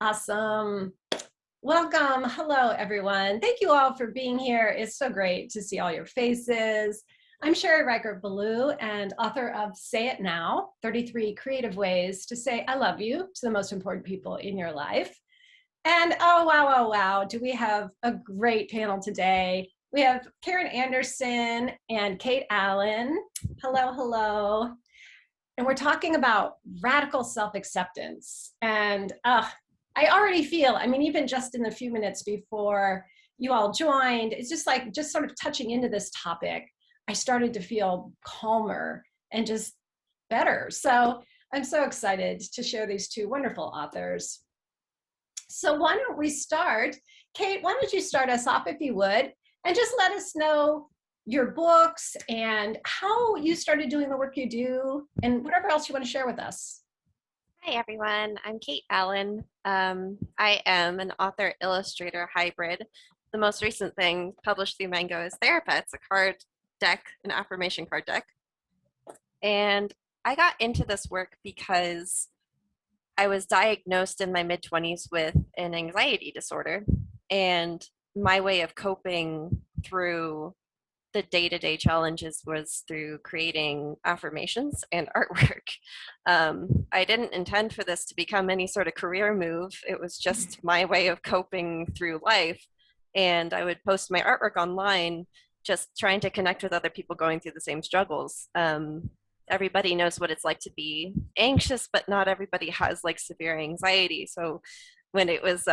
Awesome. Welcome. Hello, everyone. Thank you all for being here. It's so great to see all your faces. I'm Sherry Richert Belul and author of Say It Now, 33 Creative Ways to Say I Love You to the most important people in your life. And wow, do we have a great panel today. We have Karen Anderson and Kate Allan. Hello. And we're talking about radical self-acceptance. And I already feel, even just in the few minutes before you all joined, it's just sort of touching into this topic, I started to feel calmer and just better. So I'm so excited to share these two wonderful authors. So why don't we start? Kate, why don't you start us off if you would, and just let us know your books and how you started doing the work you do and whatever else you want to share with us. Hi, everyone. I'm Kate Allan. I am an author-illustrator hybrid. The most recent thing published through Mango is Thera-Pets, a card deck, an affirmation card deck. And I got into this work because I was diagnosed in my mid-20s with an anxiety disorder. And my way of coping through the day-to-day challenges was through creating affirmations and artwork. I didn't intend for this to become any sort of career move. It was just my way of coping through life. And I would post my artwork online, just trying to connect with other people going through the same struggles. Everybody knows what it's like to be anxious, but not everybody has like severe anxiety. So when it was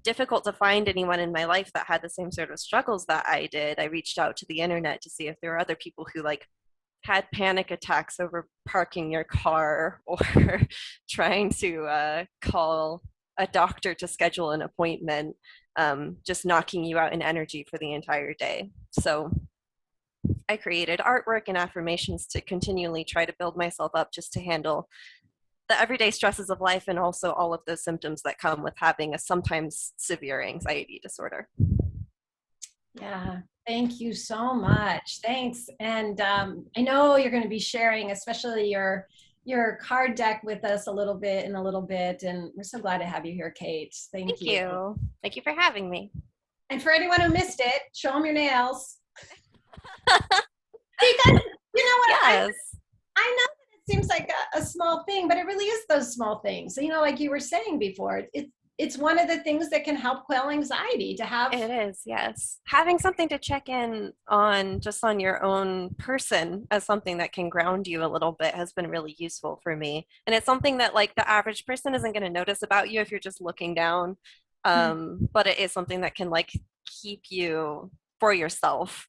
difficult to find anyone in my life that had the same sort of struggles that I did, I reached out to the internet to see if there were other people who had panic attacks over parking your car or trying to call a doctor to schedule an appointment, just knocking you out in energy for the entire day. So I created artwork and affirmations to continually try to build myself up just to handle the everyday stresses of life and also all of those symptoms that come with having a sometimes severe anxiety disorder. Yeah, thank you so much. Thanks. And I know you're going to be sharing, especially your card deck with us in a little bit. And we're so glad to have you here, Kate. Thank you. Thank you for having me. And for anyone who missed it, show them your nails. Because you know what? Yes. I know that it seems like a small thing, but it really is those small things. Like you were saying before, it's one of the things that can help quell anxiety to have. It is, yes. Having something to check in on just on your own person as something that can ground you a little bit has been really useful for me. And it's something that the average person isn't going to notice about you if you're just looking down. But it is something that can keep you for yourself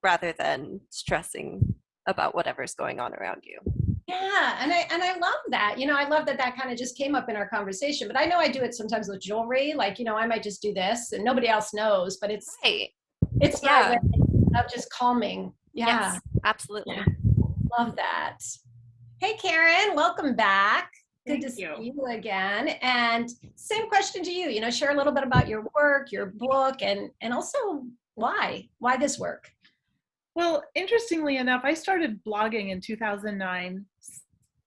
rather than stressing about whatever's going on around you. Yeah, and I love that. I love that kind of just came up in our conversation. But I know I do it sometimes with jewelry. I might just do this, and nobody else knows. But it's right. It's my way of just calming. Yeah, yes, absolutely. Yeah. Love that. Hey, Karen, welcome back. Good to see you again. And same question to you. Share a little bit about your work, your book, and also why this work. Well, interestingly enough, I started blogging in 2009,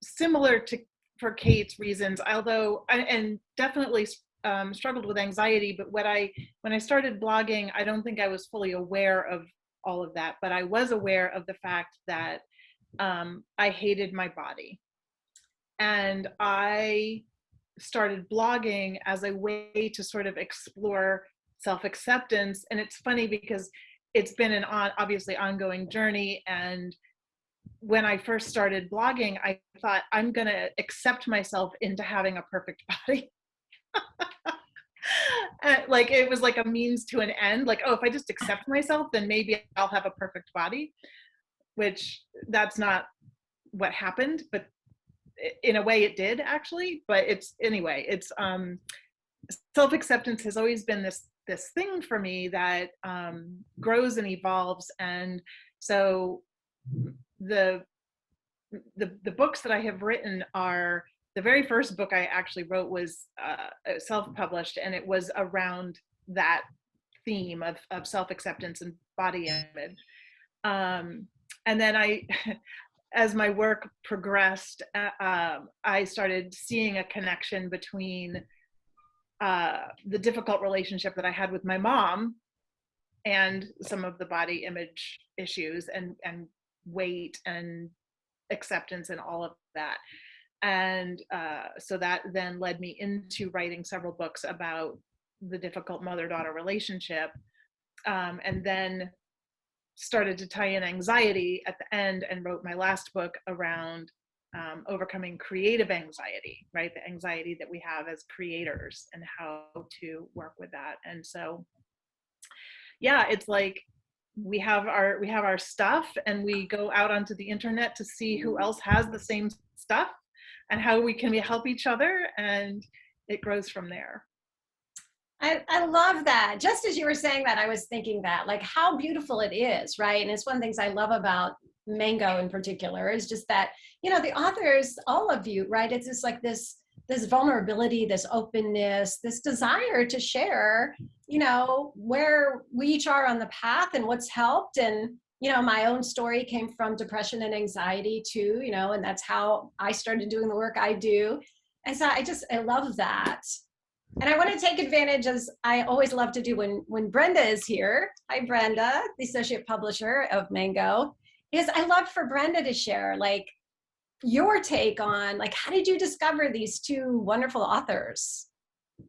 similar to for Kate's reasons, although and definitely struggled with anxiety. But when I started blogging, I don't think I was fully aware of all of that, but I was aware of the fact that I hated my body. And I started blogging as a way to sort of explore self-acceptance. And it's funny because it's been an obviously ongoing journey. And when I first started blogging, I thought I'm going to accept myself into having a perfect body. It was like a means to an end. If I just accept myself, then maybe I'll have a perfect body, which that's not what happened, but in a way it did actually. But it's self-acceptance has always been this thing for me that grows and evolves. And so the books that I have written are, the very first book I actually wrote was self-published, and it was around that theme of self-acceptance and body image. And then as my work progressed, I started seeing a connection between the difficult relationship that I had with my mom, and some of the body image issues and weight and acceptance and all of that. And so that then led me into writing several books about the difficult mother-daughter relationship, and then started to tie in anxiety at the end, and wrote my last book around overcoming creative anxiety, right? The anxiety that we have as creators and how to work with that. And so, yeah, it's like we have our stuff, and we go out onto the internet to see who else has the same stuff and how we can help each other, and it grows from there. I love that. Just as you were saying that, I was thinking that, like, how beautiful it is, right? And it's one of the things I love about Mango in particular, is just that, you know, the authors, all of you, right? It's just like this vulnerability, this openness, this desire to share, you know, where we each are on the path and what's helped. And, you know, my own story came from depression and anxiety too, you know, and that's how I started doing the work I do. And so I love that. And I want to take advantage, as I always love to do when Brenda is here. Hi, Brenda, the associate publisher of Mango. Is I love for Brenda to share, like, your take on, like, how did you discover these two wonderful authors?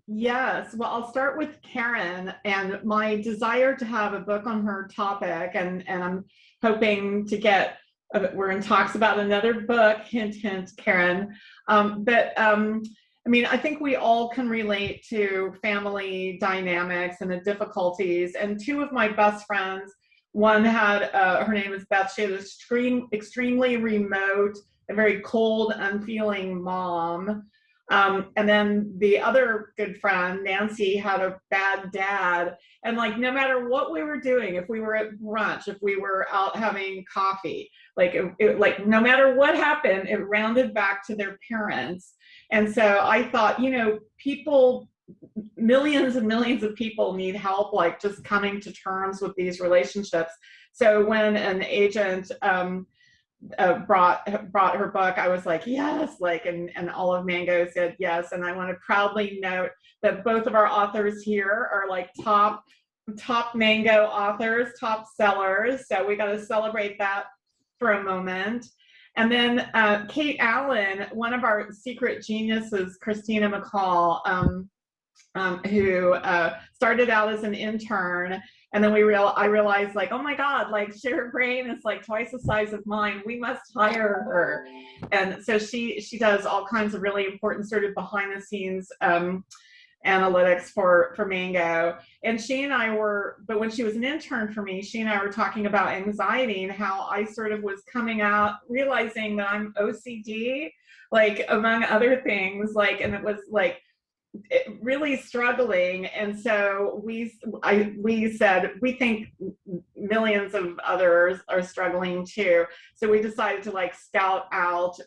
Yes, well, I'll start with Karen and my desire to have a book on her topic, and I'm hoping to get, we're in talks about another book, hint, hint, Karen. I mean, I think we all can relate to family dynamics and the difficulties. And two of my best friends, one had, her name is Beth, she had an extremely remote, a very cold, unfeeling mom. And then the other good friend, Nancy, had a bad dad. And like, no matter what we were doing, if we were at brunch, if we were out having coffee, like, like no matter what happened, it rounded back to their parents. And so I thought, you know, people, millions and millions of people need help, like just coming to terms with these relationships. So when an agent brought her book, I was like, yes, like, and all of Mango said yes. And I want to proudly note that both of our authors here are like top Mango authors, top sellers. So we got to celebrate that for a moment. And then Kate Allan, one of our secret geniuses, Christina Mccall, who started out as an intern, and then I realized, like, oh my God, like, her brain is like twice the size of mine. We must hire her. And so she does all kinds of really important sort of behind the scenes analytics for Mango. And she and I were, but when she was an intern for me, she and I were talking about anxiety and how I sort of was coming out, realizing that I'm OCD, like, among other things, like, and it was like, really struggling. And so we said, we think millions of others are struggling too. So we decided to like scout out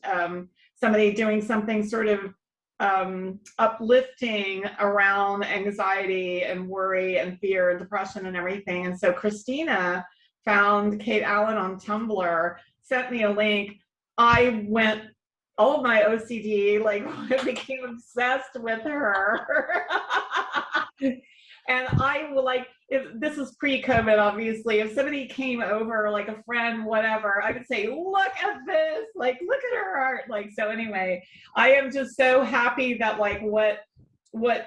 somebody doing something sort of uplifting around anxiety and worry and fear and depression and everything. And so Christina found Kate Allan on Tumblr, sent me a link. I went, all of my OCD, like, I became obsessed with her. And I will, like, this is pre-COVID, obviously. If somebody came over, like a friend, whatever, I would say, look at this, like, look at her art. Like, so anyway, I am just so happy that, like, what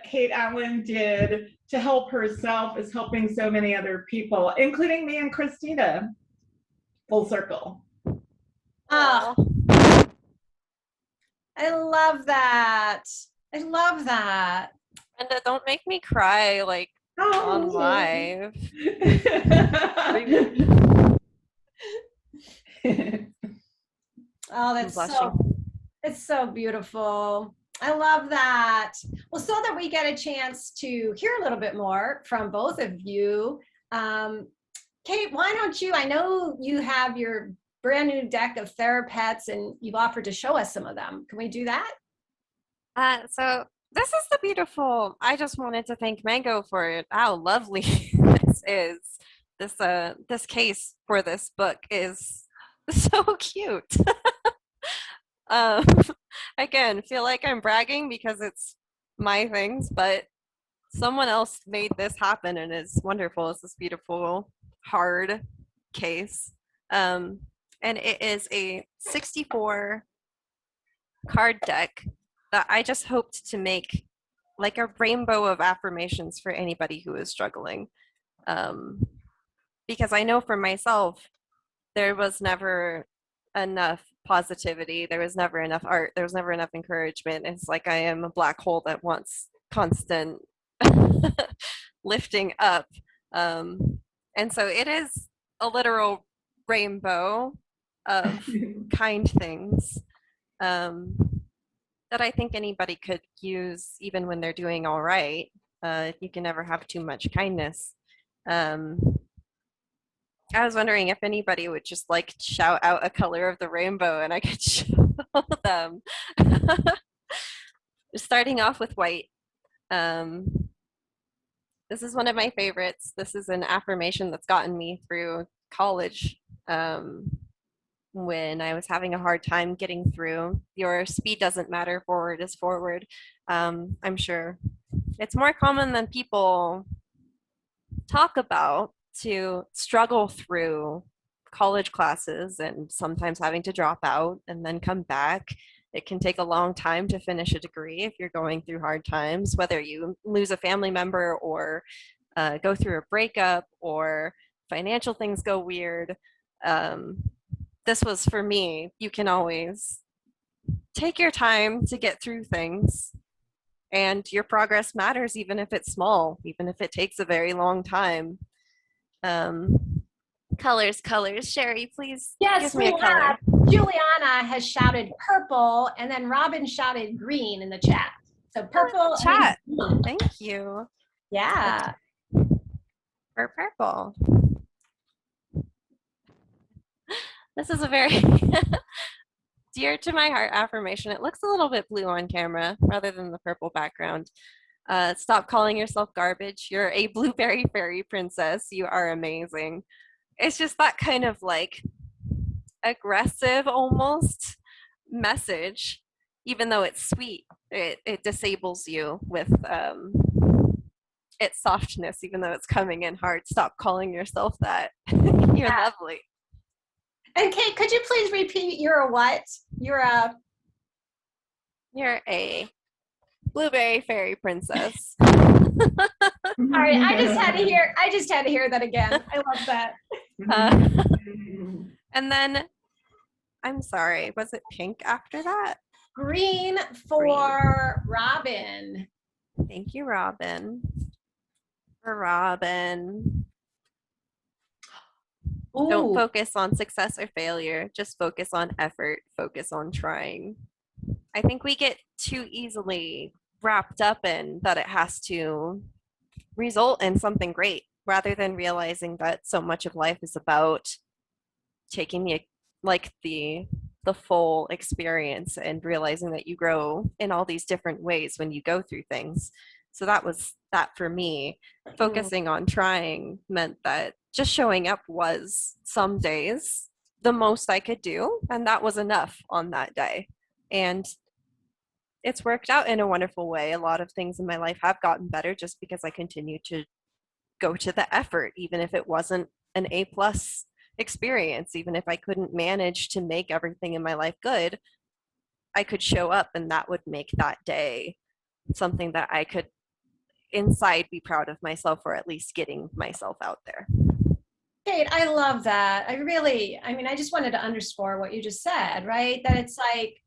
Kate Allan did to help herself is helping so many other people, including me and Christina. Full circle. Oh, I love that. I love that. Brenda, don't make me cry, like, on live. Oh, it's so beautiful. I love that. Well, so that we get a chance to hear a little bit more from both of you, Kate, why don't you, I know you have your brand new deck of Thera-Pets and you've offered to show us some of them. Can we do that? So this is the beautiful, I just wanted to thank Mango for how lovely this is. This case for this book is so cute. Again, feel like I'm bragging because it's my things, but someone else made this happen and it's wonderful. It's this beautiful, hard case. And it is a 64 card deck that I just hoped to make like a rainbow of affirmations for anybody who is struggling. Because I know for myself, there was never enough positivity. There was never enough art. There was never enough encouragement. It's like I am a black hole that wants constant lifting up. And so it is a literal rainbow of kind things that I think anybody could use even when they're doing all right. You can never have too much kindness. I was wondering if anybody would just like shout out a color of the rainbow and I could show them. Starting off with white. This is one of my favorites. This is an affirmation that's gotten me through college when I was having a hard time getting through. Your speed doesn't matter, forward is forward. I'm sure it's more common than people talk about to struggle through college classes and sometimes having to drop out and then come back. It can take a long time to finish a degree if you're going through hard times, whether you lose a family member or go through a breakup or financial things go weird. This was for me. You can always take your time to get through things, and your progress matters even if it's small, even if it takes a very long time. Colors. Sherry, please Yes, give me we a color. have. Juliana has shouted purple, and then Robin shouted green in the chat. So purple Chat. and green. Thank you. Yeah. For purple. This is a very dear to my heart affirmation. It looks a little bit blue on camera rather than the purple background. Stop calling yourself garbage. You're a blueberry fairy princess. You are amazing. It's just that kind of like aggressive almost message, even though it's sweet. It disables you with its softness, even though it's coming in hard. Stop calling yourself that. You're lovely. And Kate, could you please repeat you're a what? You're a blueberry fairy princess. Sorry, I just had to hear that again. I love that. And then I'm sorry, was it pink after that? Green for Robin. Thank you, Robin. For Robin. Ooh. Don't focus on success or failure. Just focus on effort. Focus on trying. I think we get too easily wrapped up in that it has to result in something great, rather than realizing that so much of life is about taking the full experience and realizing that you grow in all these different ways when you go through things. So that was that for me. Focusing on trying meant that just showing up was some days the most I could do, and that was enough on that day. And it's worked out in a wonderful way. A lot of things in my life have gotten better just because I continue to go to the effort, even if it wasn't an A+ experience, even if I couldn't manage to make everything in my life good, I could show up, and that would make that day something that I could inside be proud of myself for at least getting myself out there. Kate, I love that. I just wanted to underscore what you just said, right? That it's like,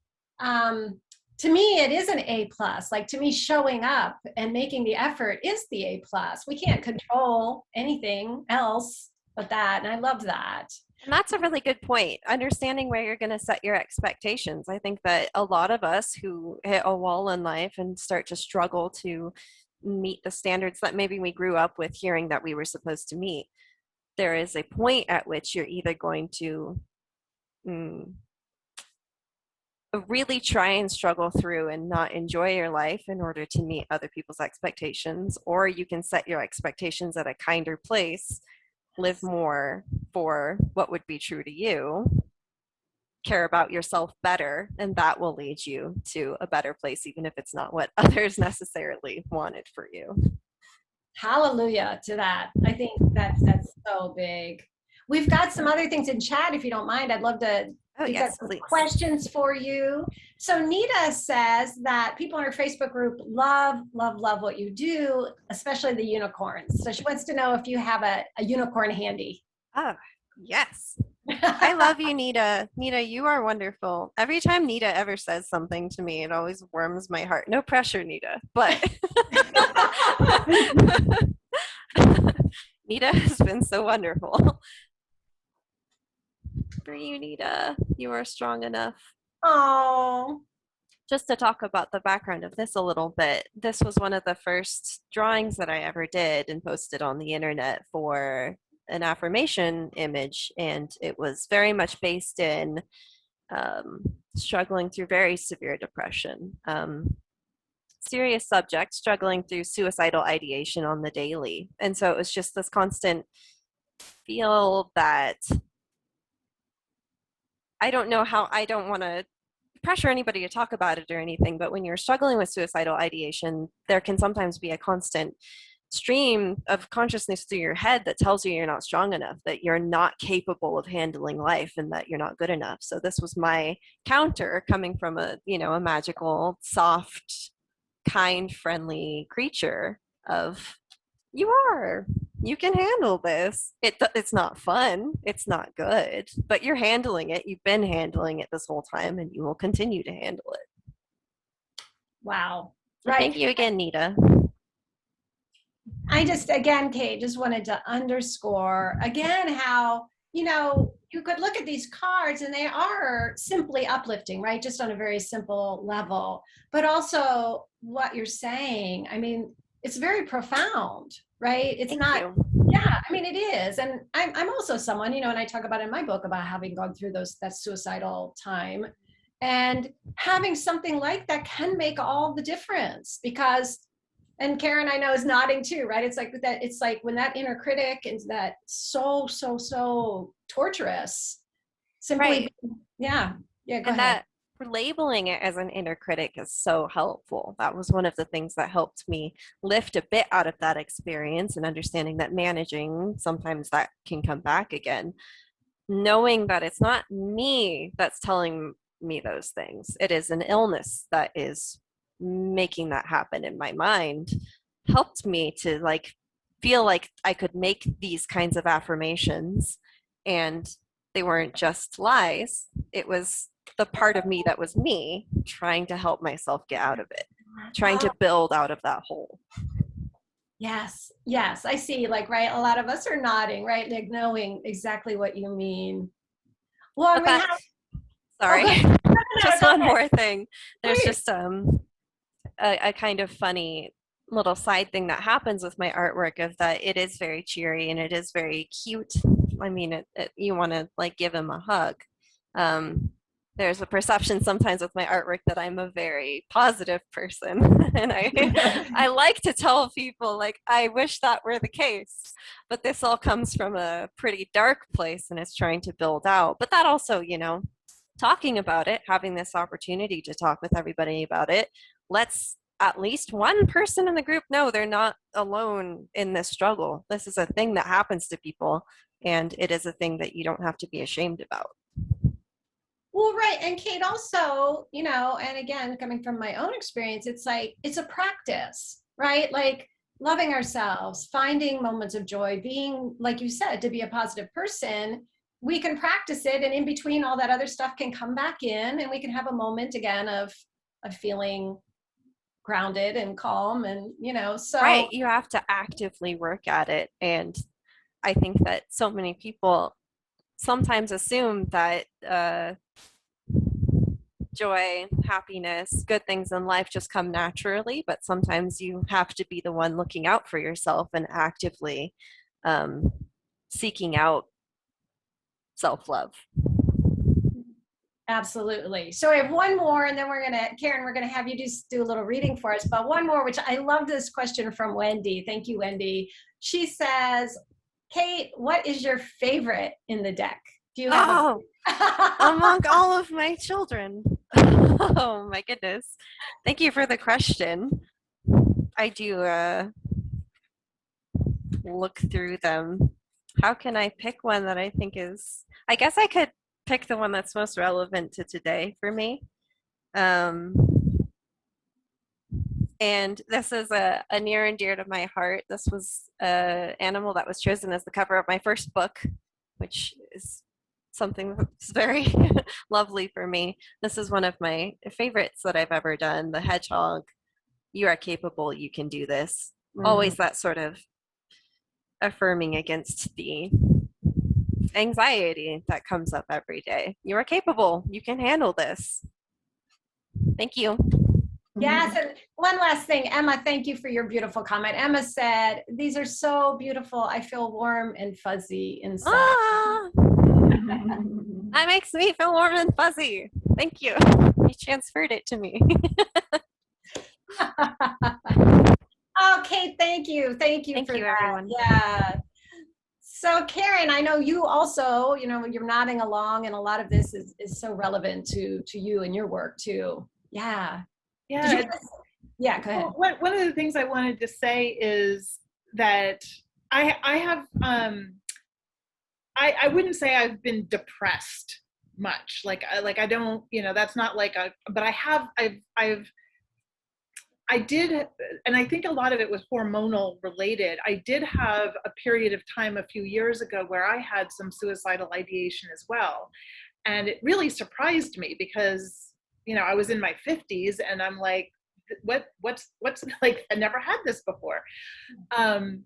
to me, it is an A+. Like, to me, showing up and making the effort is the A+. We can't control anything else but that. And I love that. And that's a really good point. Understanding where you're going to set your expectations. I think that a lot of us who hit a wall in life and start to struggle to meet the standards that maybe we grew up with hearing that we were supposed to meet, there is a point at which you're either going to really try and struggle through and not enjoy your life in order to meet other people's expectations, or you can set your expectations at a kinder place, live more for what would be true to you, care about yourself better, and that will lead you to a better place, even if it's not what others necessarily wanted for you. Hallelujah to that. I think that's so big. We've got some other things in chat if you don't mind. I'd love to. Oh, We've got yes, some please. questions for you. So Nita says that people in her Facebook group love what you do, especially the unicorns. So she wants to know if you have a unicorn handy. Oh, yes. I love you, Nita. Nita, you are wonderful. Every time Nita ever says something to me, it always warms my heart. No pressure, Nita, but Nita has been so wonderful. For you, Nita, you are strong enough. Oh, Just to talk about the background of this a little bit, this was one of the first drawings that I ever did and posted on the internet for an affirmation image, and it was very much based in struggling through very severe depression. Serious subject, struggling through suicidal ideation on the daily. And so it was just this constant feel that I don't want to pressure anybody to talk about it or anything, but when you're struggling with suicidal ideation, there can sometimes be a constant stream of consciousness through your head that tells you you're not strong enough, that you're not capable of handling life, and that you're not good enough. So this was my counter, coming from a magical, soft, kind, friendly creature of you can handle this. It's not fun, it's not good, but you're handling it. You've been handling it this whole time, and you will continue to handle it. wow. Right. Thank you again, Nita. I just, again, Kate, just wanted to underscore again how, you could look at these cards and they are simply uplifting, right? Just on a very simple level. But also what you're saying, I mean, it's very profound, right? It's Thank you. Yeah, I mean, it is. And I'm also someone, and I talk about in my book about having gone through that suicidal time. And having something like that can make all the difference because, and Karen, I know, is nodding too, right? It's like that. It's like when that inner critic is that so torturous. Simply, right. Yeah. Go and ahead. that labeling it as an inner critic is so helpful. That was one of the things that helped me lift a bit out of that experience, and understanding that managing, sometimes that can come back again. Knowing that it's not me that's telling me those things, it is an illness that is making that happen in my mind, helped me to feel like I could make these kinds of affirmations, and they weren't just lies. It was the part of me that was me trying to help myself get out of it, trying to build out of that hole. Yes, I see. Right, a lot of us are nodding, right, like knowing exactly what you mean. Well, sorry. Just one more thing. There's Please. just a kind of funny little side thing that happens with my artwork, of that it is very cheery and it is very cute. I mean, you want to give him a hug. There's a perception sometimes with my artwork that I'm a very positive person, and I like to tell people I wish that were the case, but this all comes from a pretty dark place, and it's trying to build out. But that also, talking about it, having this opportunity to talk with everybody about it, lets at least one person in the group know they're not alone in this struggle. This is a thing that happens to people, and it is a thing that you don't have to be ashamed about. Well, right. And Kate, also, and again, coming from my own experience, it's it's a practice, right? Loving ourselves, finding moments of joy, being, like you said, to be a positive person. We can practice it, and in between, all that other stuff can come back in, and we can have a moment again of feeling grounded and calm, and so right, you have to actively work at it. And I think that so many people sometimes assume that joy, happiness, good things in life just come naturally, but sometimes you have to be the one looking out for yourself and actively seeking out self-love. Absolutely. So I have one more, and then Karen, we're gonna have you just do a little reading for us. But one more, which I love this question from Wendy. Thank you, Wendy. She says, Kate, what is your favorite in the deck? Do you have among all of my children? Oh my goodness. Thank you for the question. I do look through them. How can I pick one that I think is, I guess I could pick the one that's most relevant to today for me. And this is a near and dear to my heart. This was an animal that was chosen as the cover of my first book, which is something that's very lovely for me. This is one of my favorites that I've ever done, the hedgehog. You are capable, you can do this. Always that sort of affirming against the anxiety that comes up every day. You are capable, you can handle this. Thank you. Yes, and one last thing, Emma, thank you for your beautiful comment. Emma said, these are so beautiful. I feel warm and fuzzy inside. Ah, that makes me feel warm and fuzzy. Thank you. You transferred it to me. Okay, thank you. Thank you Thank for you, that. everyone. Yeah. So Karen, I know you also, you're nodding along, and a lot of this is so relevant to you and your work too. Yeah. Yeah. Yeah, go ahead. Well, one of the things I wanted to say is that I have I wouldn't say I've been depressed much. I don't, that's not like but I did, and I think a lot of it was hormonal related. I did have a period of time a few years ago where I had some suicidal ideation as well. And it really surprised me because, I was in my 50s and I'm like, what's like, I never had this before. And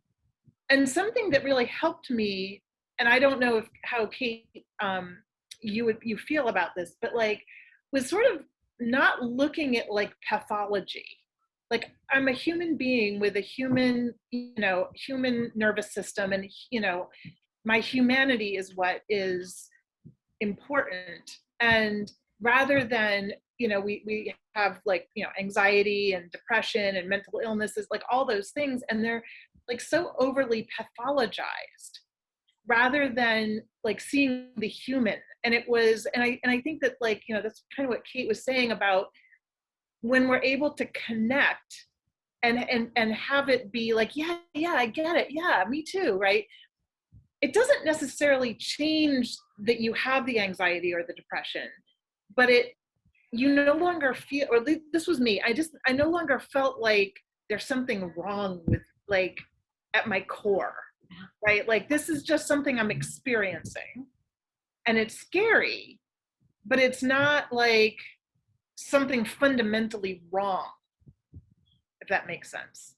something that really helped me, and I don't know how Kate, you feel about this, but was sort of not looking at pathology. I'm a human being with a human nervous system, and my humanity is what is important. And rather than we have anxiety and depression and mental illnesses, all those things, and they're so overly pathologized rather than seeing the human. And it was, and I think that that's kind of what Kate was saying about when we're able to connect and have it be yeah, I get it, yeah, me too, right? It doesn't necessarily change that you have the anxiety or the depression, but you no longer feel, or this was me, I no longer felt like there's something wrong with at my core, right? This is just something I'm experiencing, and it's scary, but it's not something fundamentally wrong, if that makes sense.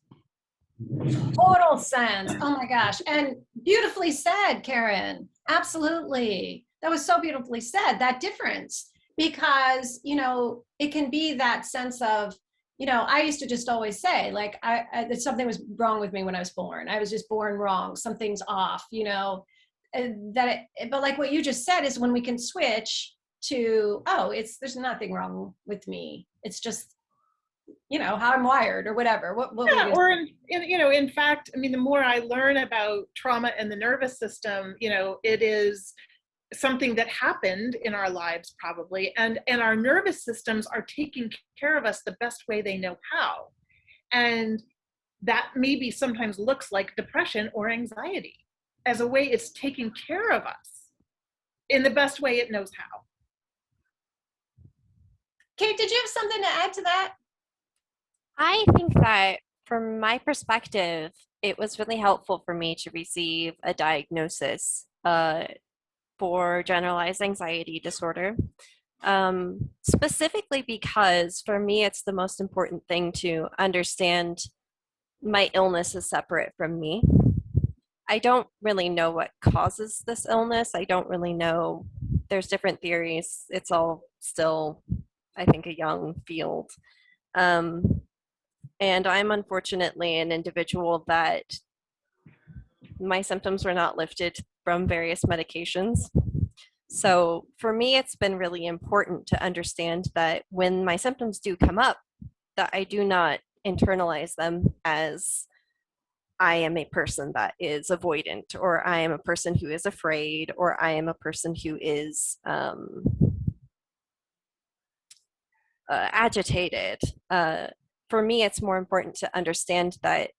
Total sense. Oh my gosh. And beautifully said, Karen. Absolutely. That was so beautifully said, that difference. Because, it can be that sense of, I used to just always say, that something was wrong with me when I was born. I was just born wrong. Something's off, but like what you just said is when we can switch to, there's nothing wrong with me. It's just, how I'm wired or whatever. What yeah, or in fact, I mean, the more I learn about trauma and the nervous system, it is something that happened in our lives probably, and our nervous systems are taking care of us the best way they know how. And that maybe sometimes looks like depression or anxiety as a way it's taking care of us in the best way it knows how. Kate, did you have something to add to that? I think that from my perspective, it was really helpful for me to receive a diagnosis for generalized anxiety disorder, specifically because for me, it's the most important thing to understand my illness is separate from me. I don't really know what causes this illness. I don't really know. There's different theories. It's all still, I think, a young field. And I'm unfortunately an individual that my symptoms were not lifted from various medications. So for me, it's been really important to understand that when my symptoms do come up, that I do not internalize them as I am a person that is avoidant, or I am a person who is afraid, or I am a person who is agitated. For me, it's more important to understand that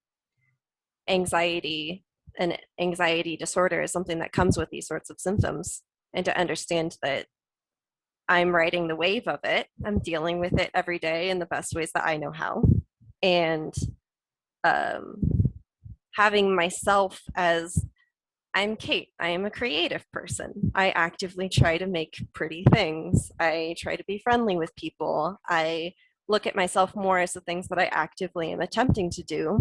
anxiety an anxiety disorder is something that comes with these sorts of symptoms, and to understand that I'm riding the wave of it. I'm dealing with it every day in the best ways that I know how. And um, having myself as I'm Kate, I am a creative person. I actively try to make pretty things. I try to be friendly with people. I look at myself more as the things that I actively am attempting to do,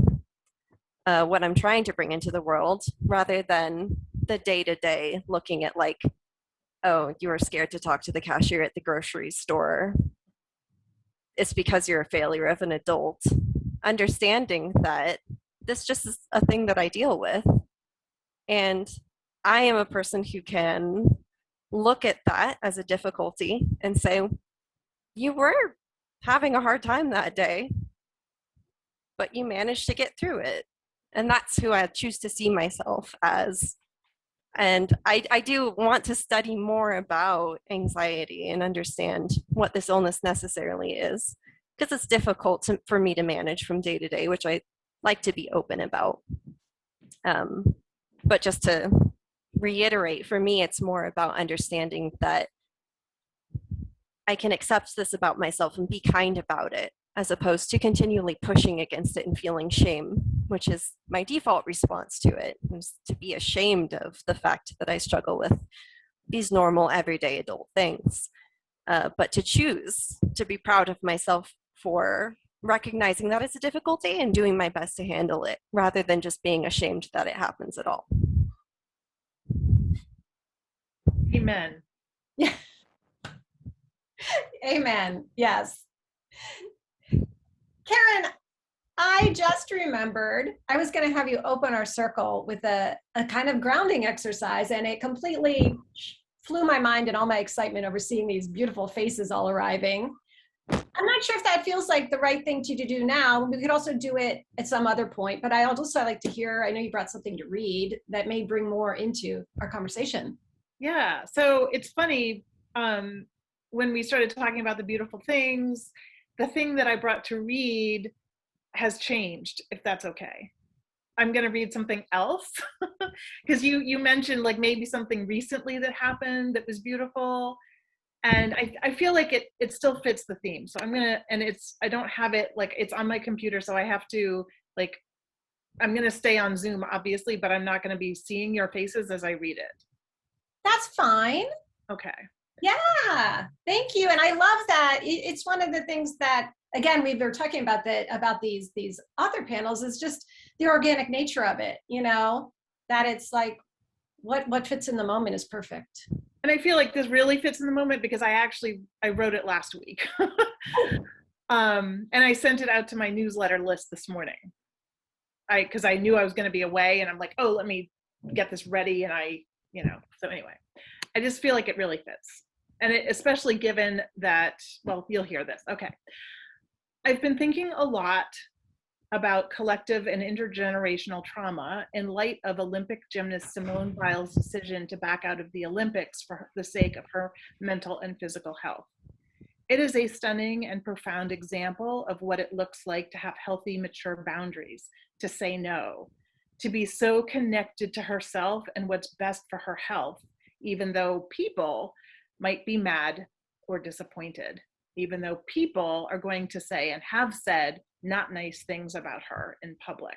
what I'm trying to bring into the world, rather than the day to day looking at like, oh, you were scared to talk to the cashier at the grocery store. It's because you're a failure of an adult. Understanding that this just is a thing that I deal with. And I am a person who can look at that as a difficulty and say, you were having a hard time that day, but you managed to get through it. And that's who I choose to see myself as. And I do want to study more about anxiety and understand what this illness necessarily is, because it's difficult for me to manage from day to day, which I like to be open about. But just to reiterate, for me, it's more about understanding that I can accept this about myself and be kind about it, as opposed to continually pushing against it and feeling shame, which is my default response to it, is to be ashamed of the fact that I struggle with these normal, everyday adult things. But to choose to be proud of myself for recognizing that it's a difficulty and doing my best to handle it, rather than just being ashamed that it happens at all. Amen. Yeah. Amen. Yes. Karen, I just remembered I was going to have you open our circle with a kind of grounding exercise, and it completely flew my mind and all my excitement over seeing these beautiful faces all arriving. I'm not sure if that feels like the right thing to do now. We could also do it at some other point, but I also like to hear, I know you brought something to read that may bring more into our conversation. Yeah, so it's funny, when we started talking about the beautiful things, the thing that I brought to read has changed, if that's okay. I'm going to read something else because you mentioned like maybe something recently that happened that was beautiful, and I feel like it still fits the theme. So I'm gonna, and I don't have it, like it's on my computer, so I have to, like, I'm gonna stay on Zoom obviously, but I'm not going to be seeing your faces as I read it. That's fine. Okay. Yeah, thank you. And I love that. It's one of the things that, again, we were talking about about these author panels, is just the organic nature of it, you know, that it's like what fits in the moment is perfect. And I feel like this really fits in the moment because I wrote it last week. And I sent it out to my newsletter list this morning. Because I knew I was going to be away, and I'm like, oh, let me get this ready. And so anyway, I just feel like it really fits. And especially given that, well, you'll hear this. Okay. I've been thinking a lot about collective and intergenerational trauma in light of Olympic gymnast Simone Biles' decision to back out of the Olympics for the sake of her mental and physical health. It is a stunning and profound example of what it looks like to have healthy, mature boundaries, to say no, to be so connected to herself and what's best for her health, even though people might be mad or disappointed, even though people are going to say and have said not nice things about her in public.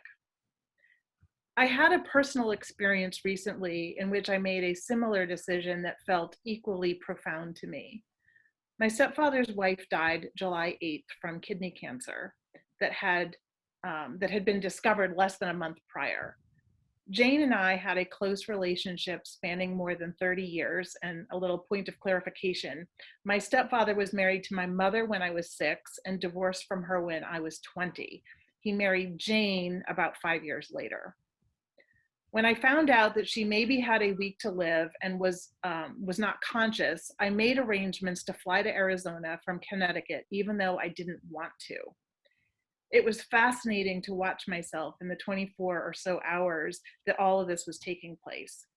I had a personal experience recently in which I made a similar decision that felt equally profound to me. My stepfather's wife died July 8th from kidney cancer that had been discovered less than a month prior. Jane and I had a close relationship spanning more than 30 years, and a little point of clarification. My stepfather was married to my mother when I was 6 and divorced from her when I was 20. He married Jane about 5 years later. When I found out that she maybe had a week to live and was not conscious, I made arrangements to fly to Arizona from Connecticut, even though I didn't want to. It was fascinating to watch myself in the 24 or so hours that all of this was taking place.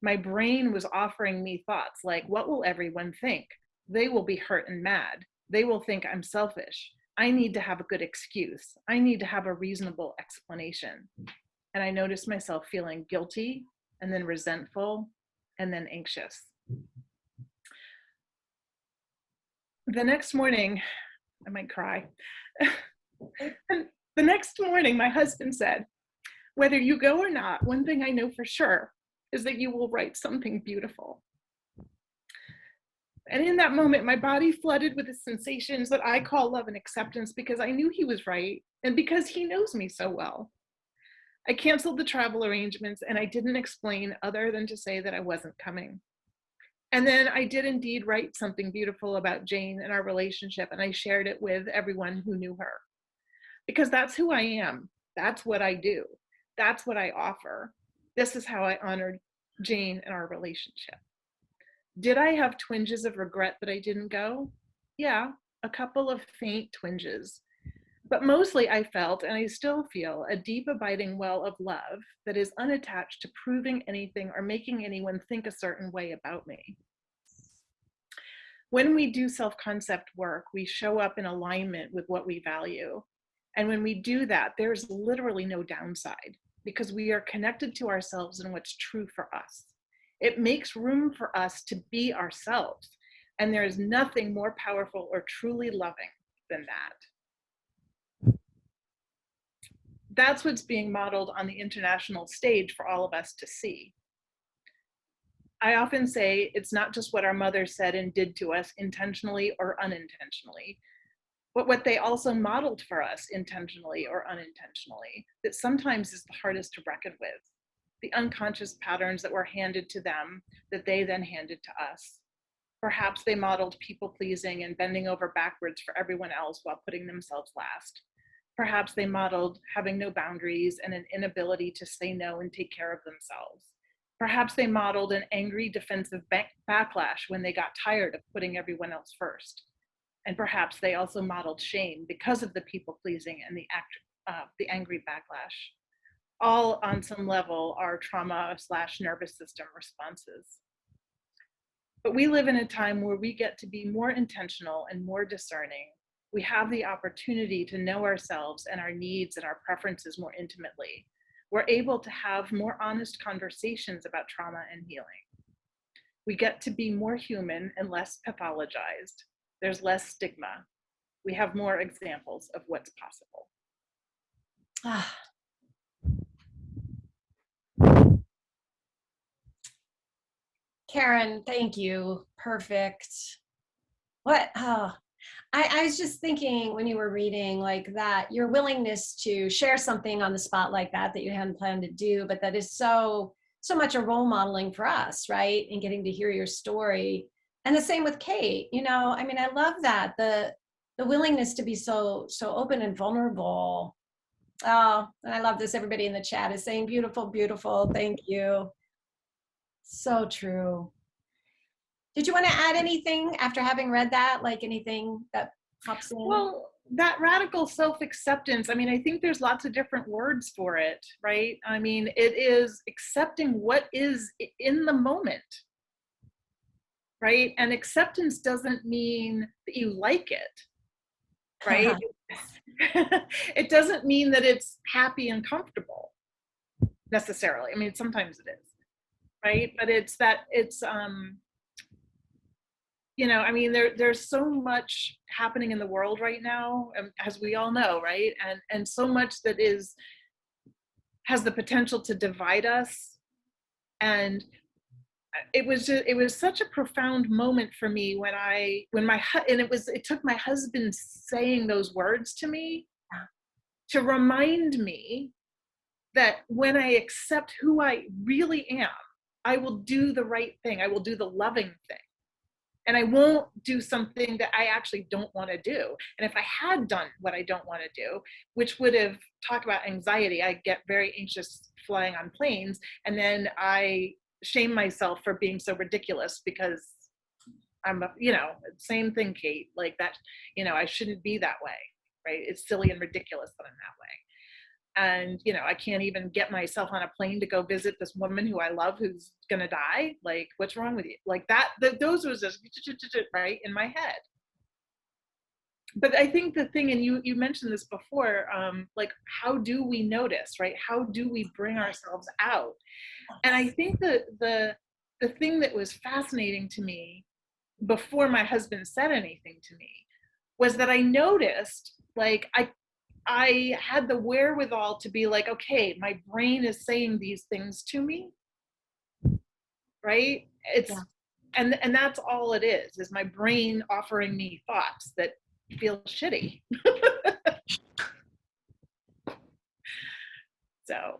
My brain was offering me thoughts like, what will everyone think? They will be hurt and mad. They will think I'm selfish. I need to have a good excuse. I need to have a reasonable explanation. And I noticed myself feeling guilty and then resentful and then anxious. The next morning, I might cry. And the next morning, my husband said, "Whether you go or not, one thing I know for sure is that you will write something beautiful." And in that moment, my body flooded with the sensations that I call love and acceptance, because I knew he was right and because he knows me so well. I canceled the travel arrangements, and I didn't explain other than to say that I wasn't coming. And then I did indeed write something beautiful about Jane and our relationship, and I shared it with everyone who knew her. Because that's who I am. That's what I do. That's what I offer. This is how I honored Jane and our relationship. Did I have twinges of regret that I didn't go? Yeah, a couple of faint twinges. But mostly I felt, and I still feel, a deep abiding well of love that is unattached to proving anything or making anyone think a certain way about me. When we do self-concept work, we show up in alignment with what we value. And when we do that, there's literally no downside, because we are connected to ourselves and what's true for us. It makes room for us to be ourselves. And there is nothing more powerful or truly loving than that. That's what's being modeled on the international stage for all of us to see. I often say it's not just what our mothers said and did to us intentionally or unintentionally, but what they also modeled for us intentionally or unintentionally, that sometimes is the hardest to reckon with. The unconscious patterns that were handed to them that they then handed to us. Perhaps they modeled people pleasing and bending over backwards for everyone else while putting themselves last. Perhaps they modeled having no boundaries and an inability to say no and take care of themselves. Perhaps they modeled an angry defensive backlash when they got tired of putting everyone else first. And perhaps they also modeled shame because of the people pleasing and the angry backlash. All on some level are trauma/nervous system responses. But we live in a time where we get to be more intentional and more discerning. We have the opportunity to know ourselves and our needs and our preferences more intimately. We're able to have more honest conversations about trauma and healing. We get to be more human and less pathologized. There's less stigma. We have more examples of what's possible. Karen, thank you. Perfect. What? I was just thinking when you were reading like that, your willingness to share something on the spot like that you hadn't planned to do, but that is so much a role modeling for us, right? And getting to hear your story. And the same with Kate, you know, I mean, I love that, the willingness to be so open and vulnerable. Oh, and I love this. Everybody in the chat is saying beautiful, beautiful. Thank you. So true. Did you want to add anything after having read that? Like anything that pops in? Well, that radical self-acceptance, I mean, I think there's lots of different words for it, right? I mean, it is accepting what is in the moment, right? And acceptance doesn't mean that you like it, right? It doesn't mean that it's happy and comfortable necessarily. I mean, sometimes it is, right? But it's that it's, you know, I mean, there's so much happening in the world right now, as we all know, right? And so much that has the potential to divide us. And it was such a profound moment for me it took my husband saying those words to me to remind me that when I accept who I really am, I will do the right thing. I will do the loving thing. And I won't do something that I actually don't want to do. And if I had done what I don't want to do, which would have talked about anxiety, I get very anxious flying on planes. And then I shame myself for being so ridiculous because I'm, same thing, Kate, like that, I shouldn't be that way, right? It's silly and ridiculous that I'm that way. And, I can't even get myself on a plane to go visit this woman who I love who's going to die. Like, what's wrong with you? Like those was just right in my head. but I think the thing, and you mentioned this before, like, how do we notice, right? How do we bring ourselves out? And I think that the thing that was fascinating to me before my husband said anything to me was that I noticed, like, I had the wherewithal to be like, okay, my brain is saying these things to me, right? It's Yeah. and that's all it is my brain offering me thoughts that feel shitty. So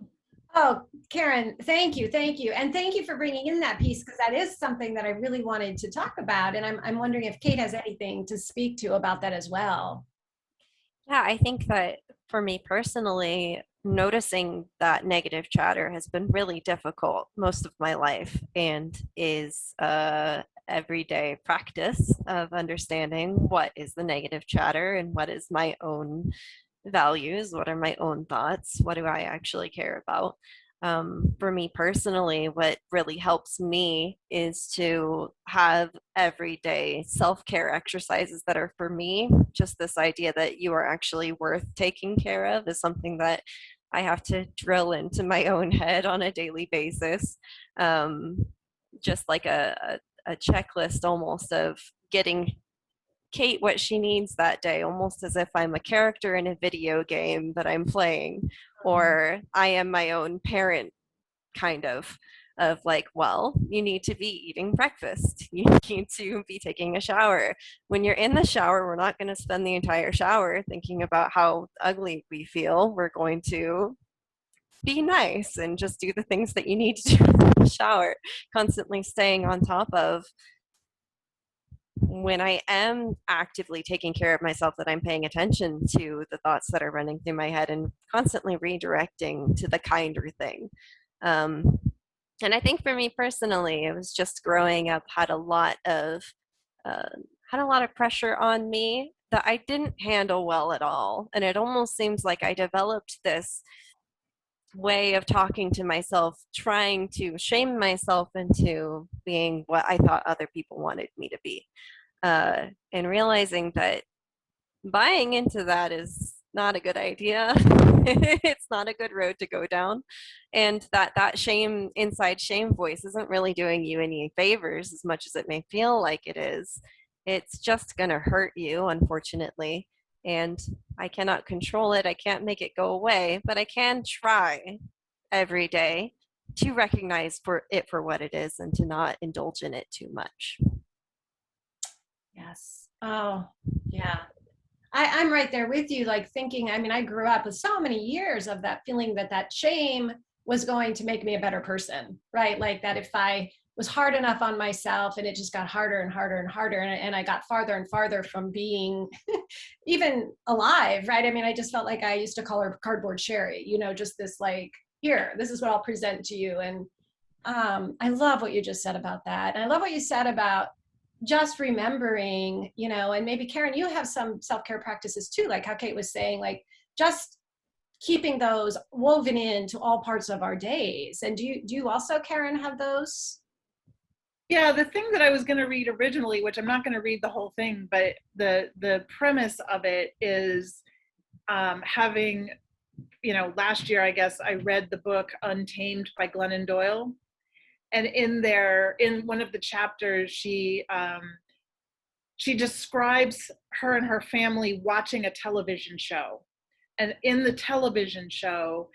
Oh, Karen, thank you, thank you. And thank you for bringing in that piece, because that is something that I really wanted to talk about. And I'm wondering if Kate has anything to speak to about that as well. Yeah, I think that for me personally, noticing that negative chatter has been really difficult most of my life, and is everyday practice of understanding what is the negative chatter and what is my own values, what are my own thoughts, what do I actually care about. For me personally, what really helps me is to have everyday self-care exercises that are for me. Just this idea that you are actually worth taking care of is something that I have to drill into my own head on a daily basis. Just like a checklist almost of getting Kate what she needs that day, almost as if I'm a character in a video game that I'm playing, or I am my own parent, kind of like, well, you need to be eating breakfast. You need to be taking a shower. When you're in the shower, we're not going to spend the entire shower thinking about how ugly we feel. We're going to be nice and just do the things that you need to do in the shower, constantly staying on top of when I am actively taking care of myself, that I'm paying attention to the thoughts that are running through my head and constantly redirecting to the kinder thing. And I think for me personally, it was just growing up had a lot of pressure on me that I didn't handle well at all. And it almost seems like I developed this way of talking to myself, trying to shame myself into being what I thought other people wanted me to be. And realizing that buying into that is not a good idea. It's not a good road to go down, and that shame, inside shame voice, isn't really doing you any favors as much as it may feel like it is. It's just going to hurt you, unfortunately, and I cannot control it. I can't make it go away, but I can try every day to recognize for what it is and to not indulge in it too much. Yes. Oh, yeah. I'm right there with you, like thinking, I mean, I grew up with so many years of that feeling that shame was going to make me a better person, right? Like that if I was hard enough on myself, and it just got harder and harder and harder, and I got farther and farther from being even alive, right? I mean, I just felt like I used to call her Cardboard Sherry, just this like, here, this is what I'll present to you. And I love what you just said about that. And I love what you said about just remembering, and maybe Karen, you have some self-care practices too, like how Kate was saying, like just keeping those woven into all parts of our days. And do you also, Karen, have those? yeah, the thing that I was going to read originally, which I'm not going to read the whole thing, but the premise of it is having, last year, I guess, I read the book Untamed by Glennon Doyle. And in one of the chapters, she describes her and her family watching a television show. And in the television show,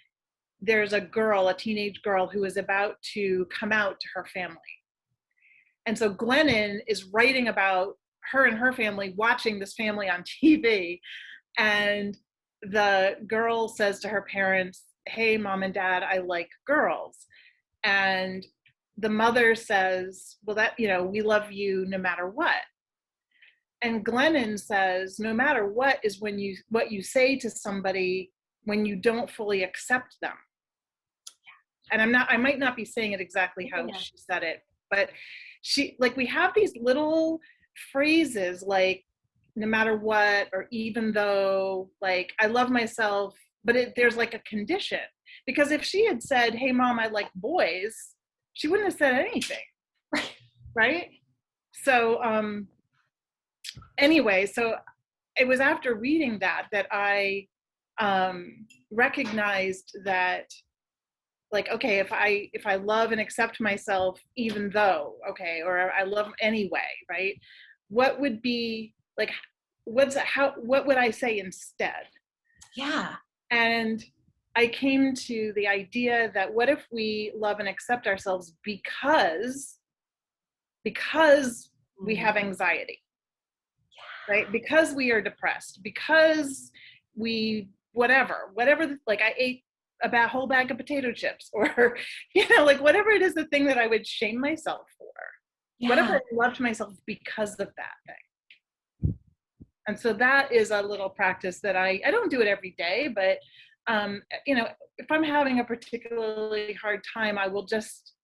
there's a teenage girl who is about to come out to her family. And so Glennon is writing about her and her family watching this family on TV. And the girl says to her parents, "Hey, mom and dad, I like girls." And the mother says, "Well, we love you no matter what." And Glennon says, "No matter what is what you say to somebody when you don't fully accept them." And I might not be saying it exactly how she said it, but we have these little phrases like "no matter what," or "even though," like "I love myself," but there's like a condition. Because if she had said, "Hey mom, I like boys," she wouldn't have said anything. Right? So anyway, so it was after reading that I recognized that, like, okay, if I love and accept myself, even though, okay, or I love anyway, right? What would be like, what would I say instead? Yeah. And I came to the idea that what if we love and accept ourselves because we have anxiety, right? Because we are depressed, because we, whatever, like I ate a whole bag of potato chips, or, you know, like whatever it is, the thing that I would shame myself for. Yeah. What if I loved myself because of that thing? And so that is a little practice that I don't do it every day, but you know, if I'm having a particularly hard time, I will just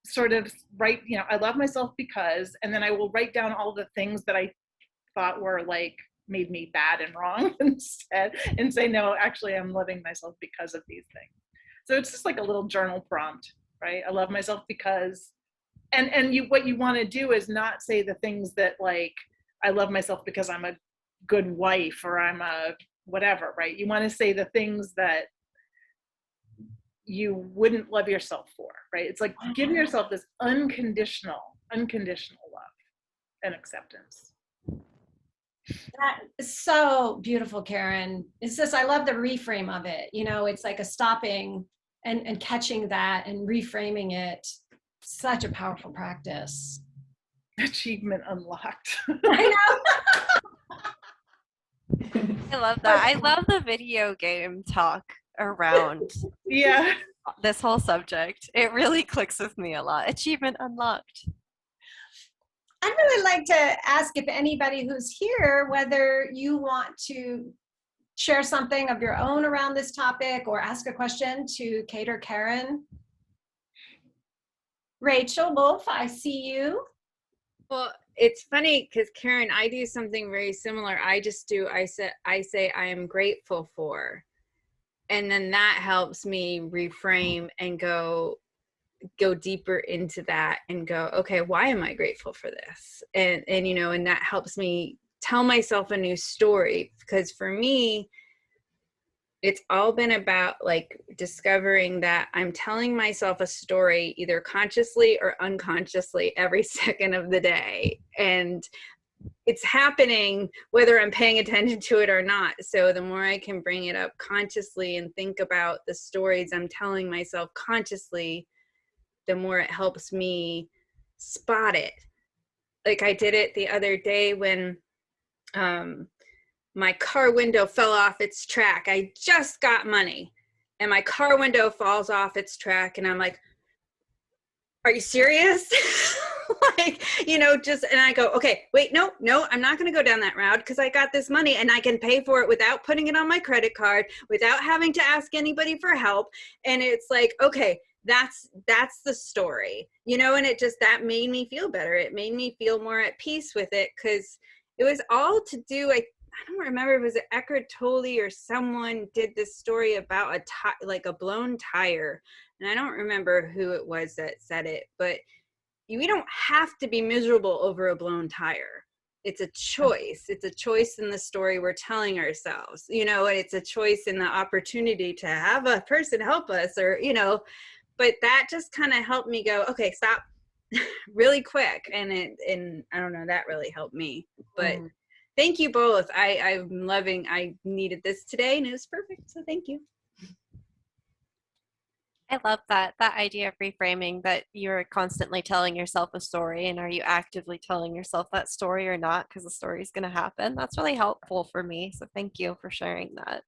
sort of write, you know, I love myself because, and then I will write down all the things that I thought were like made me bad and wrong instead, and say, no, actually I'm loving myself because of these things. So it's just like a little journal prompt, right? I love myself because, and what you want to do is not say the things that, like, I love myself because I'm a good wife, or I'm a whatever, right? You want to say the things that you wouldn't love yourself for, right? It's like giving yourself this unconditional love and acceptance. That is so beautiful, Karen. It's just, I love the reframe of it. You know, it's like a stopping and catching that and reframing it. Such a powerful practice. Achievement unlocked. I know. I love that. I love the video game talk around Yeah. this whole subject. It really clicks with me a lot. Achievement unlocked. I'd really like to ask if anybody who's here, whether you want to share something of your own around this topic or ask a question to Kate or Karen. Rachel Wolf, I see you. Well, it's funny because Karen, I do something very similar. I say I am grateful for, and then that helps me reframe and go deeper into that and go, okay, why am I grateful for this? And you know, and that helps me tell myself a new story, because for me, it's all been about like discovering that I'm telling myself a story either consciously or unconsciously every second of the day. And it's happening whether I'm paying attention to it or not. So the more I can bring it up consciously and think about the stories I'm telling myself consciously, the more it helps me spot it. Like I did it the other day when my car window fell off its track. I just got money and my car window falls off its track, and I'm like, are you serious? Like, you know, just, and I go, okay, wait, no, I'm not going to go down that route because I got this money and I can pay for it without putting it on my credit card, without having to ask anybody for help. And it's like, okay, that's the story, you know, and it just, that made me feel better. It made me feel more at peace with it, because it was all to do, I don't remember if it was Eckhart Tolle or someone did this story about like a blown tire. And I don't remember who it was that said it, but we don't have to be miserable over a blown tire. It's a choice. It's a choice in the story we're telling ourselves, you know, and it's a choice in the opportunity to have a person help us, or, you know, but that just kind of helped me go, okay, stop really quick. And I don't know, that really helped me, but thank you both. I'm loving, I needed this today and it was perfect. So thank you. I love that idea of reframing, that you're constantly telling yourself a story, and are you actively telling yourself that story or not, because the story is going to happen. That's really helpful for me. So thank you for sharing that.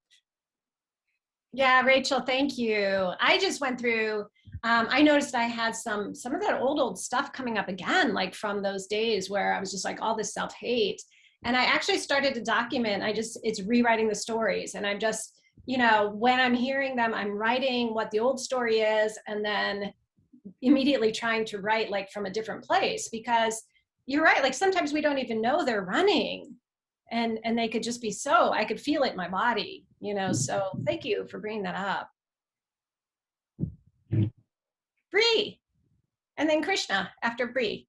Yeah, Rachel, thank you. I just went through, I noticed I had some of that old stuff coming up again, like from those days where I was just like all this self-hate. And I actually started to document, it's rewriting the stories. And I'm just, you know, when I'm hearing them, I'm writing what the old story is, and then immediately trying to write like from a different place, because you're right. Like sometimes we don't even know they're running, and they could just be so, I could feel it in my body, you know, so thank you for bringing that up. Bree, and then Krishna after Bree.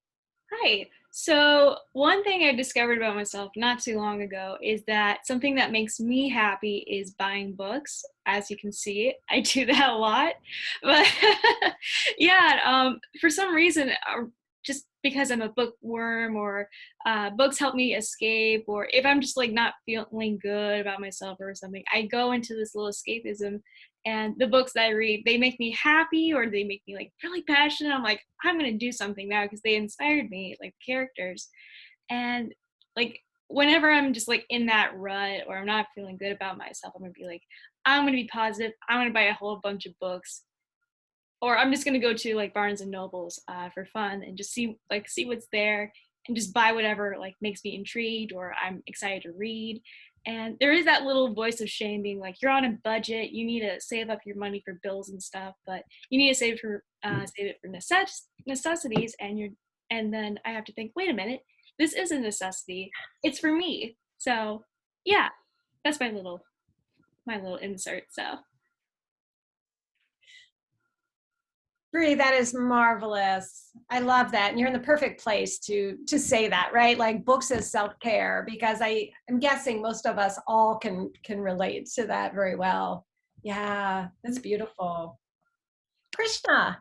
Hi. So one thing I discovered about myself not too long ago is that something that makes me happy is buying books. As you can see, I do that a lot. But yeah, for some reason, just because I'm a bookworm, or books help me escape, or if I'm just like not feeling good about myself or something, I go into this little escapism. And the books that I read, they make me happy, or they make me like really passionate. I'm like, I'm gonna do something now because they inspired me, like the characters. And like whenever I'm just like in that rut, or I'm not feeling good about myself, I'm gonna be like, I'm gonna be positive. I'm gonna buy a whole bunch of books, or I'm just gonna go to like Barnes and Nobles for fun and just see what's there, and just buy whatever like makes me intrigued or I'm excited to read. And there is that little voice of shame being like, you're on a budget, you need to save up your money for bills and stuff, but you need to save it for necessities. And then I have to think, wait a minute, this is a necessity. It's for me. So yeah, that's my little insert. So Bree, that is marvelous. I love that. And you're in the perfect place to say that, right? Like books as self-care, because I'm guessing most of us all can relate to that very well. Yeah, that's beautiful. Krishna.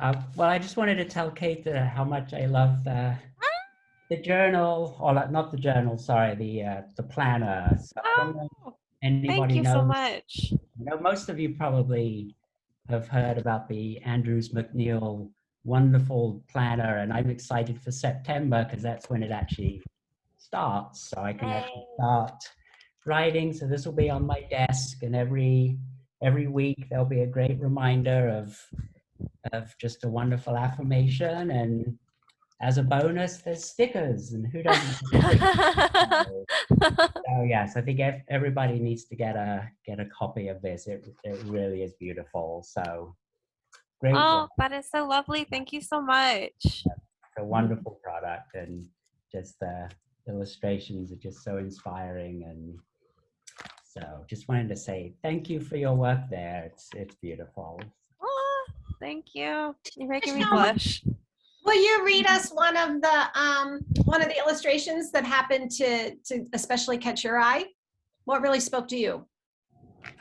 Well, I just wanted to tell Kate how much I love the journal, or not the journal, sorry, the planner. So I don't know if anybody Thank you knows. so much. You know, most of you probably have heard about the Andrews McNeil wonderful planner, and I'm excited for September because that's when it actually starts. So I can actually start writing. So this will be on my desk, and every week there'll be a great reminder of just a wonderful affirmation. And as a bonus, there's stickers, and who doesn't? So yes, I think everybody needs to get a copy of this. It really is beautiful. So great. Oh, that is so lovely. Thank you so much. It's a wonderful product, and just the illustrations are just so inspiring. And so just wanted to say thank you for your work there. It's beautiful. Oh, thank you. You're making me Krishna, blush. will you read us one of the illustrations that happened to especially catch your eye? What really spoke to you?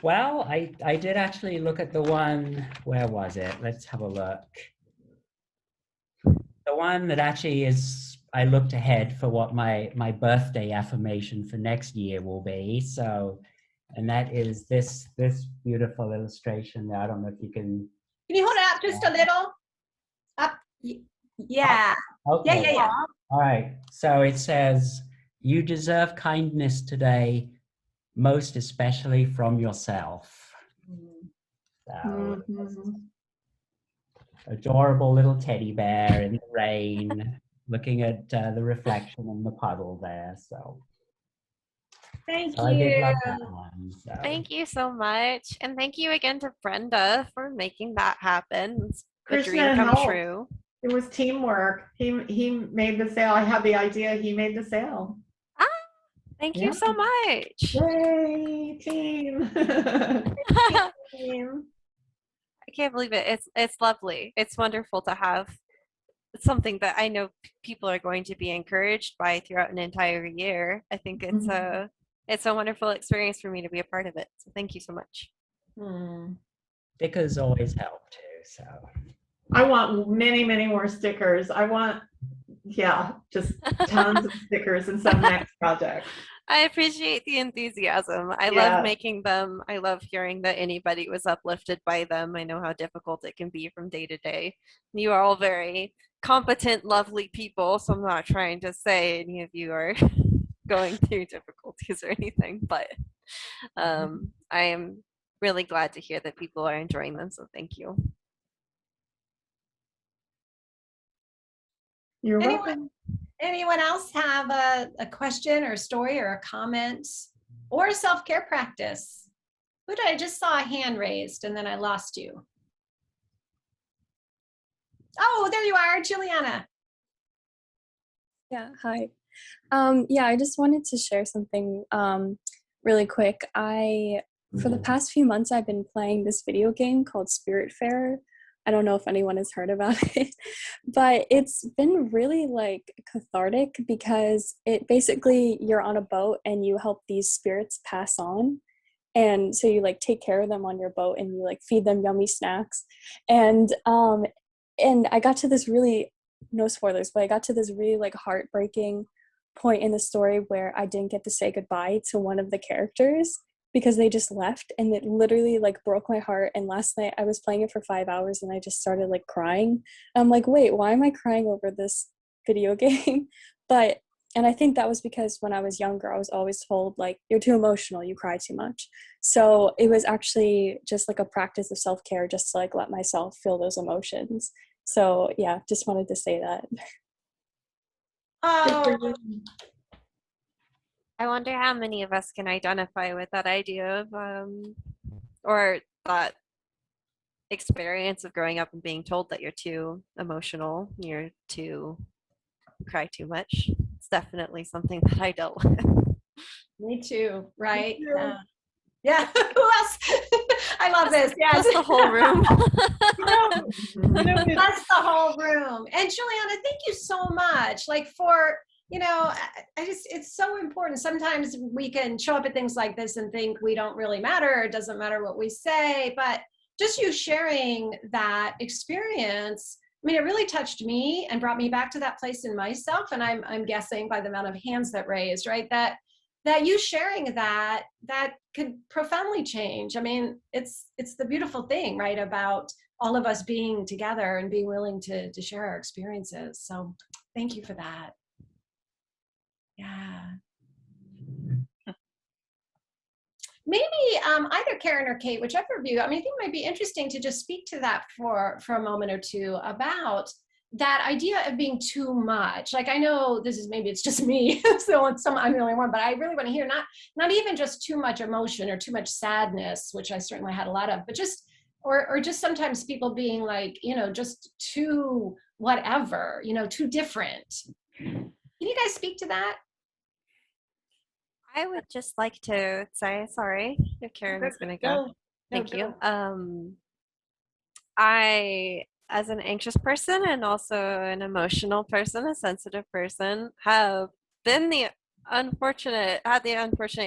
Well, I did actually look at the one, where was it? Let's have a look. The one that actually is, I looked ahead for what my birthday affirmation for next year will be. So, and that is this beautiful illustration there. I don't know if you can. Can you hold it up just a little? Up. Yeah. Okay. Yeah. All right. So it says, "You deserve kindness today, most especially from yourself." So, adorable little teddy bear in the rain, looking at the reflection in the puddle there. So Thank I did you. love that one. So. Thank you so much. And thank you again to Brenda for making that happen. It's a dream come true. It was teamwork. He made the sale. I had the idea. He made the sale. Thank you so much. Yay, team. I can't believe it. It's lovely. It's wonderful to have something that I know people are going to be encouraged by throughout an entire year. I think it's a wonderful experience for me to be a part of it. So thank you so much. Stickers always help too. So I want many, many more stickers. I want, just tons of stickers in some next project. I appreciate the enthusiasm. I love making them. I love hearing that anybody was uplifted by them. I know how difficult it can be from day to day. You are all very competent, lovely people, so I'm not trying to say any of you are going through difficulties or anything, but I am really glad to hear that people are enjoying them, so thank you. You're welcome. Anyone else have a question or a story or a comment or a self-care practice? Who did I just saw a hand raised and then I lost you? Oh, there you are, Juliana. Yeah, hi. I just wanted to share something really quick. For the past few months, I've been playing this video game called Spiritfarer. I don't know if anyone has heard about it, but it's been really like cathartic because it basically, you're on a boat and you help these spirits pass on. And so you like take care of them on your boat and you like feed them yummy snacks. And I got to this really, no spoilers, but I got to this really like heartbreaking point in the story where I didn't get to say goodbye to one of the characters because they just left, and it literally like broke my heart. And last night I was playing it for 5 hours and I just started like crying. I'm like, wait, why am I crying over this video game? And I think that was because when I was younger, I was always told like, you're too emotional, you cry too much. So it was actually just like a practice of self-care, just to like let myself feel those emotions. So yeah, just wanted to say that. Oh, I wonder how many of us can identify with that idea of, or that experience of growing up and being told that you're too emotional, you're too cry too much. It's definitely something that I dealt with. me too, right? Me too. Yeah. Who else? I love this. Yes. Just the whole room. That's the whole room. And Juliana, thank you so much. Like for, I just, it's so important. Sometimes we can show up at things like this and think we don't really matter. It doesn't matter what we say, but just you sharing that experience, I mean, it really touched me and brought me back to that place in myself. And I'm guessing by the amount of hands that raised, right? That you sharing that could profoundly change. I mean, it's the beautiful thing, right? About all of us being together and being willing to share our experiences. So thank you for that. Yeah. Maybe either Karen or Kate, whichever of you, I mean, I think it might be interesting to just speak to that for a moment or two about that idea of being too much. Like, I know maybe it's just me, so I'm the only one, but I really want to hear not even just too much emotion or too much sadness, which I certainly had a lot of, but just, or just sometimes people being like, just too whatever, too different. Can you guys speak to that? I would just like to say, sorry, if Karen is going to go. No, Thank go. you. I, as an anxious person and also an emotional person, a sensitive person, have had the unfortunate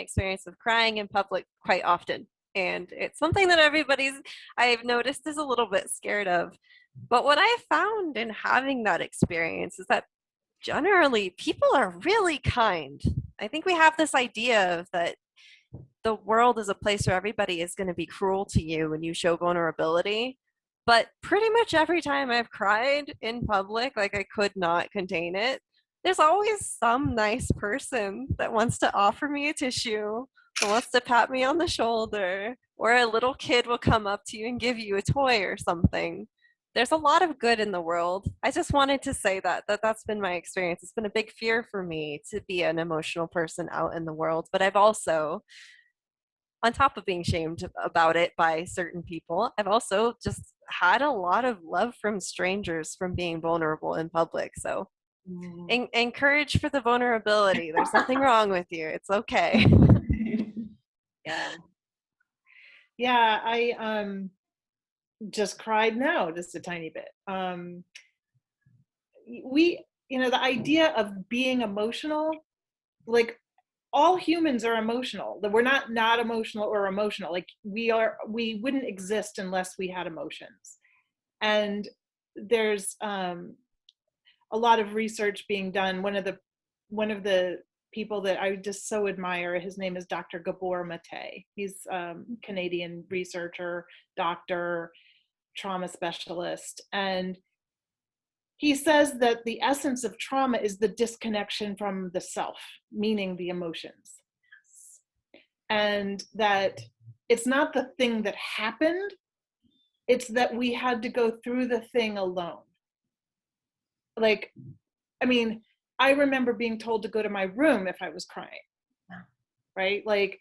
experience of crying in public quite often. And it's something that I've noticed is a little bit scared of. But what I found in having that experience is that generally people are really kind. I think we have this idea of that the world is a place where everybody is going to be cruel to you when you show vulnerability. But pretty much every time I've cried in public, like I could not contain it, there's always some nice person that wants to offer me a tissue, that wants to pat me on the shoulder, or a little kid will come up to you and give you a toy or something. There's a lot of good in the world. I just wanted to say that's been my experience. It's been a big fear for me to be an emotional person out in the world, but I've also, on top of being shamed about it by certain people, I've also just had a lot of love from strangers from being vulnerable in public. So encourage for the vulnerability. There's nothing wrong with you. It's okay. Yeah, I just cried now just a tiny bit. The idea of being emotional, like all humans are emotional. That we're not emotional or emotional. Like we wouldn't exist unless we had emotions. And there's a lot of research being done. One of the people that I just so admire, his name is Dr. Gabor Mate. He's a Canadian researcher, doctor, trauma specialist, and he says that the essence of trauma is the disconnection from the self, meaning the emotions. And that it's not the thing that happened, it's that we had to go through the thing alone. Like, I mean, I remember being told to go to my room if I was crying, right? Like,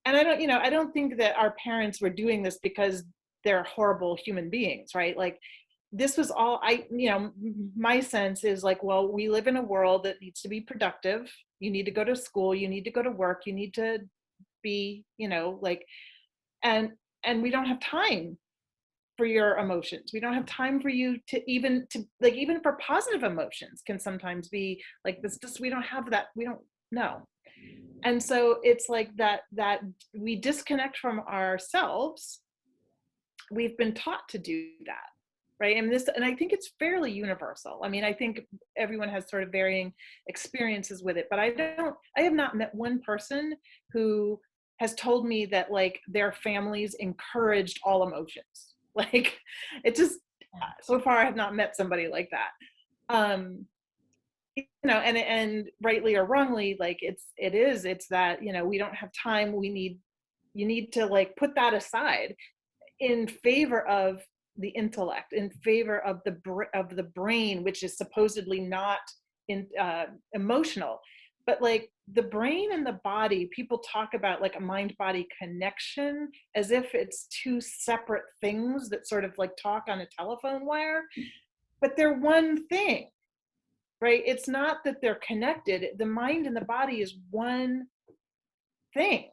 and I don't think that our parents were doing this because they're horrible human beings, right? Like, this was all my sense is like, well, we live in a world that needs to be productive. You need to go to school, you need to go to work, you need to be, and we don't have time for your emotions. We don't have time for you to even for positive emotions can sometimes be like this, just we don't have that, we don't know. And so it's like that we disconnect from ourselves. We've been taught to do that, right? And I think it's fairly universal. I mean, I think everyone has sort of varying experiences with it, but I have not met one person who has told me that like their families encouraged all emotions. Like it just, so far I have not met somebody like that. You know, and rightly or wrongly, like it's that, you know, we don't have time. You need to like put that aside in favor of the intellect, in favor of the brain, which is supposedly not emotional. But like the brain and the body, people talk about like a mind-body connection as if it's two separate things that sort of like talk on a telephone wire, but they're one thing, right? It's not that they're connected. The mind and the body is one thing.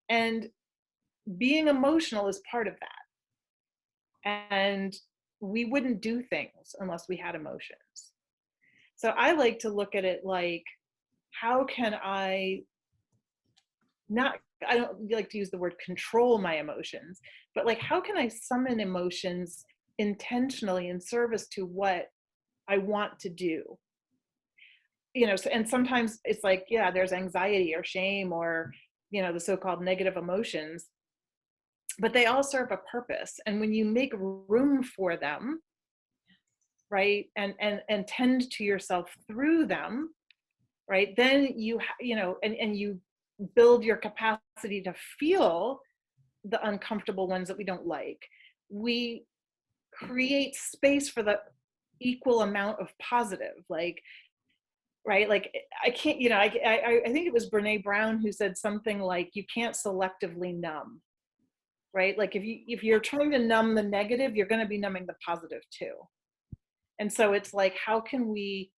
And being emotional is part of that. And we wouldn't do things unless we had emotions. So I like to look at it like, how can I don't like to use the word control my emotions, but like, how can I summon emotions intentionally in service to what I want to do? You know, and sometimes it's like, yeah, there's anxiety or shame or, you know, the so-called negative emotions, but they all serve a purpose. And when you make room for them, right, and tend to yourself through them, right, then you know, and you build your capacity to feel the uncomfortable ones that we don't like. We create space for the equal amount of positive, like, right, like I can't, you know, I think it was Brene Brown who said something like, you can't selectively numb, right? Like if you're trying to numb the negative, you're going to be numbing the positive too. And so it's like, how can we,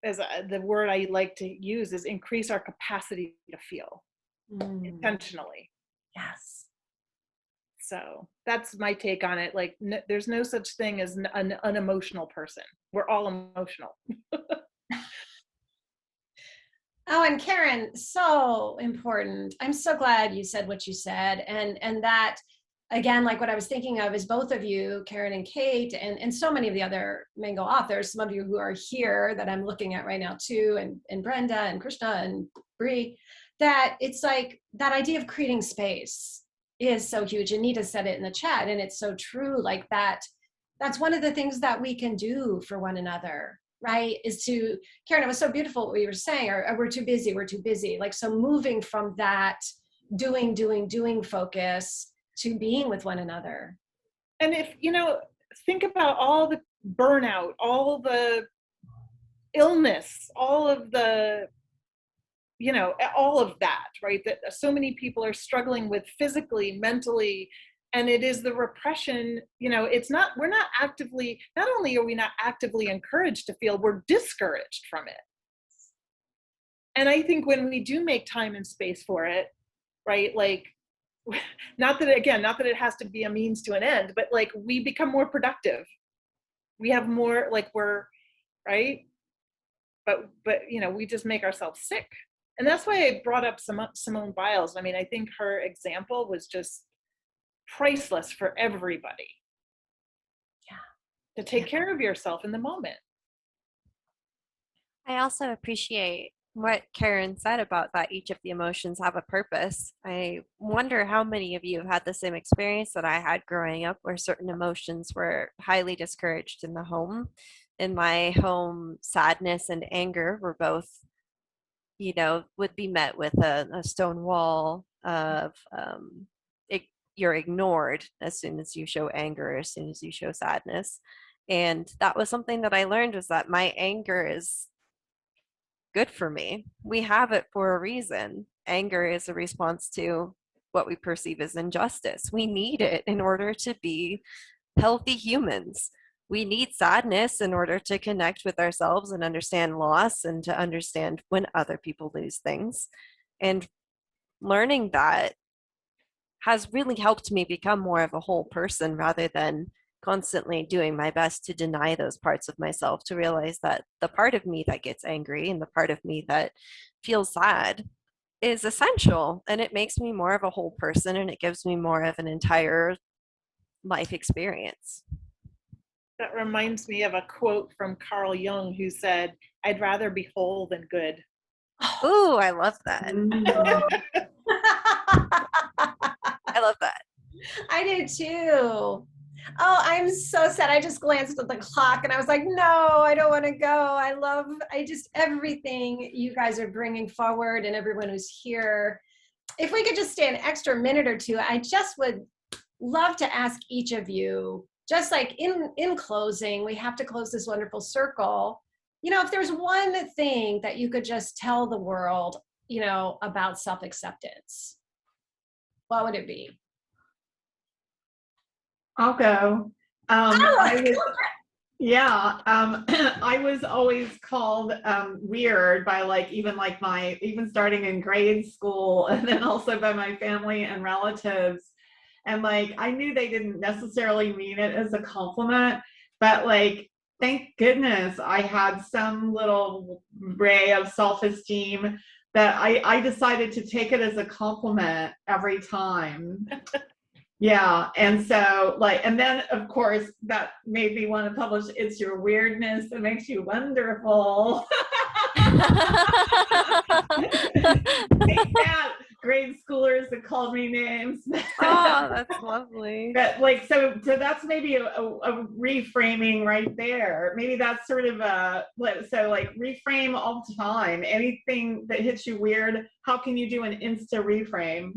as the word I like to use is increase our capacity to feel intentionally. Yes. So that's my take on it. Like there's no such thing as an unemotional person. We're all emotional. Oh, and Karen, so important. I'm so glad you said what you said. And that, again, like what I was thinking of is both of you, Karen and Kate, and so many of the other Mango authors, some of you who are here that I'm looking at right now too, and Brenda and Krishna and Bree, that it's like that idea of creating space is so huge. Anita said it in the chat, and it's so true. Like that's one of the things that we can do for one another, right? Is to, Karen, it was so beautiful what you were saying, or we're too busy. Like, so moving from that doing focus to being with one another. And if, you know, think about all the burnout, all the illness, all of the, you know, all of that, right? That so many people are struggling with physically, mentally, and it is the repression, you know, we're not actively, not only are we not actively encouraged to feel, we're discouraged from it. And I think when we do make time and space for it, right, like, not that it has to be a means to an end, but like we become more productive. We have more, like right? But you know, we just make ourselves sick. And that's why I brought up Simone Biles. I mean, I think her example was just priceless for everybody. Yeah. To take care of yourself in the moment. I also appreciate what Karen said about that each of the emotions have a purpose. I wonder how many of you have had the same experience that I had growing up, where certain emotions were highly discouraged in the home. In my home, sadness and anger were both, you know, would be met with a stone wall of you're ignored as soon as you show anger, as soon as you show sadness. And that was something that I learned, was that my anger is good for me. We have it for a reason. Anger is a response to what we perceive as injustice. We need it in order to be healthy humans. We need sadness in order to connect with ourselves and understand loss, and to understand when other people lose things. And learning that has really helped me become more of a whole person rather than constantly doing my best to deny those parts of myself, to realize that the part of me that gets angry and the part of me that feels sad is essential, and it makes me more of a whole person, and it gives me more of an entire life experience. That reminds me of a quote from Carl Jung, who said, "I'd rather be whole than good." Ooh, I love that. I love that. I do too. Oh, I'm so sad. I just glanced at the clock and I was like, no, I don't want to go. Everything you guys are bringing forward and everyone who's here. If we could just stay an extra minute or two, I just would love to ask each of you, just like in closing, we have to close this wonderful circle. If there's one thing that you could just tell the world, about self-acceptance, what would it be? I'll go. I was always called weird by even starting in grade school, and then also by my family and relatives. And I knew they didn't necessarily mean it as a compliment, but thank goodness I had some little ray of self-esteem that I decided to take it as a compliment every time. Yeah. And so and then of course that made me want to publish It's Your Weirdness That Makes You Wonderful. Take that, grade schoolers that called me names. Oh, that's lovely. But so that's maybe a reframing right there. Maybe that's sort of reframe all the time. Anything that hits you weird, how can you do an insta reframe?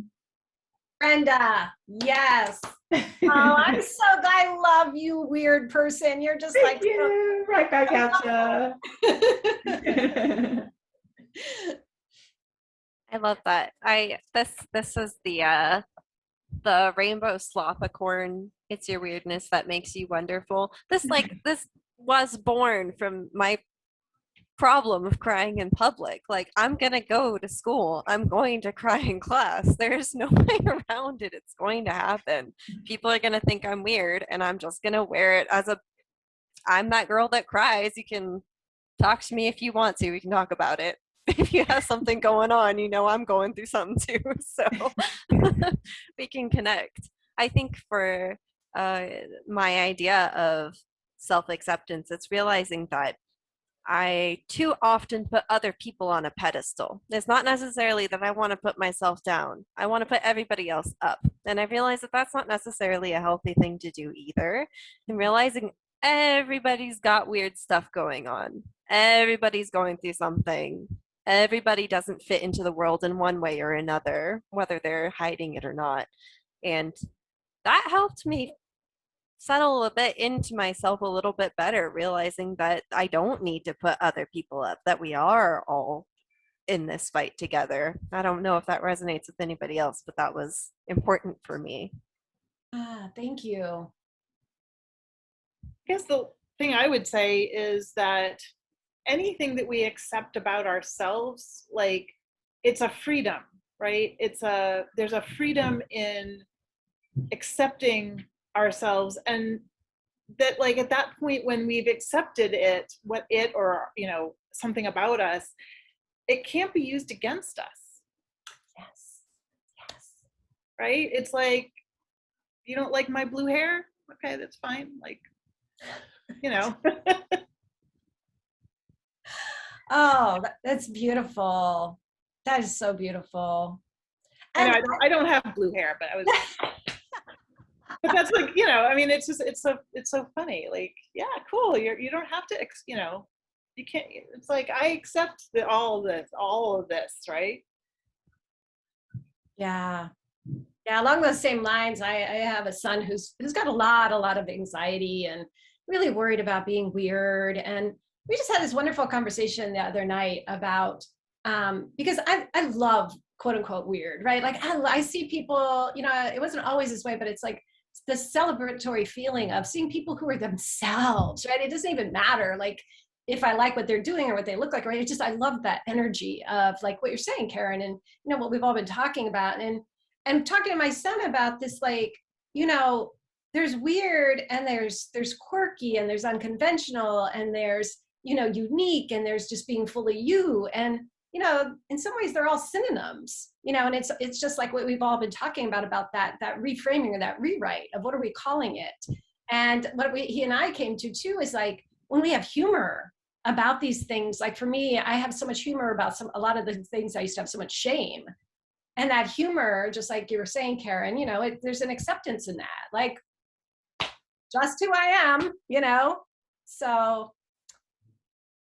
Brenda, yes. Oh, I'm so glad. I love you, weird person. You're just Thank you. Right back at you. I love that. This is the rainbow sloth-a-corn. It's your weirdness that makes you wonderful. This was born from my problem of crying in public. I'm gonna go to school, I'm going to cry in class, there's no way around it, it's going to happen. People are gonna think I'm weird, and I'm just gonna wear it as I'm that girl that cries. You can talk to me if you want to, we can talk about it. If you have something going on, I'm going through something too, so we can connect. I think for my idea of self-acceptance, it's realizing that I too often put other people on a pedestal. It's not necessarily that I want to put myself down. I want to put everybody else up. And I realize that that's not necessarily a healthy thing to do either. And realizing everybody's got weird stuff going on. Everybody's going through something. Everybody doesn't fit into the world in one way or another, whether they're hiding it or not. And that helped me settle a bit into myself a little bit better, realizing that I don't need to put other people up, that we are all in this fight together. I don't know if that resonates with anybody else, but that was important for me. Thank you. I guess the thing I would say is that anything that we accept about ourselves, it's a freedom, right? There's a freedom in accepting ourselves, and that at that point when we've accepted it, or something about us, it can't be used against us. Yes. Right? It's you don't like my blue hair? Okay, that's fine. Oh, that's beautiful. That is so beautiful. And I don't have blue hair, but I was but that's it's so funny. Yeah, cool. You don't have to, you can't, it's I accept all of this, right? Yeah. Along those same lines, I have a son who's got a lot of anxiety and really worried about being weird. And we just had this wonderful conversation the other night about, because I love quote unquote weird, right? I see people, it wasn't always this way, but it's the celebratory feeling of seeing people who are themselves, right? It doesn't even matter if I like what they're doing or what they look like, right? It's just, I love that energy of what you're saying, Karen, and what we've all been talking about. And and talking to my son about this, like, you know, there's weird and there's quirky and there's unconventional and there's, you know, unique and there's just being fully you. And, you know, in some ways they're all synonyms, you know, and it's just like what we've all been talking about that reframing or that rewrite of what are we calling it. And what he and I came to too is like when we have humor about these things, like for me, I have so much humor about a lot of the things I used to have so much shame. And that humor, just like you were saying, Karen, you know, there's an acceptance in that, like just who I am, you know? So,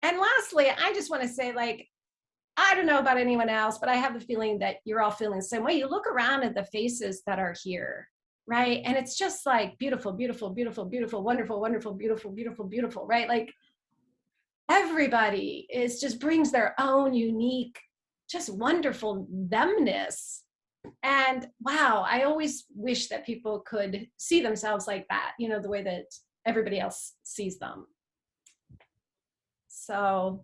and lastly, I just want to say, like, I don't know about anyone else, but I have the feeling that you're all feeling the same way. You look around at the faces that are here, right? And it's just like beautiful, beautiful, beautiful, beautiful, wonderful, wonderful, beautiful, beautiful, beautiful, right? Like everybody just brings their own unique, just wonderful themness. And wow, I always wish that people could see themselves like that, you know, the way that everybody else sees them. So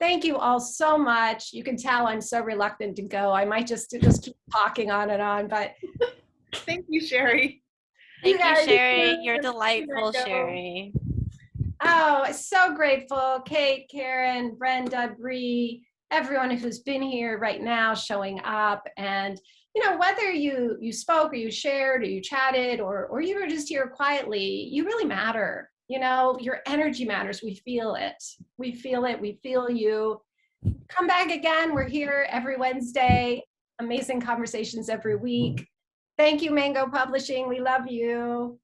thank you all so much. You can tell I'm so reluctant to go. I might just keep talking on and on, but Thank you, Sherry. Thank you, Sherry. too. You're delightful, Sherry. Oh, so grateful. Kate, Karen, Brenda, Bree, everyone who's been here right now showing up. And, you know, whether you spoke or you shared or you chatted or you were just here quietly, you really matter. You know, your energy matters. We feel it. We feel it. We feel you. Come back again. We're here every Wednesday. Amazing conversations every week. Thank you, Mango Publishing. We love you.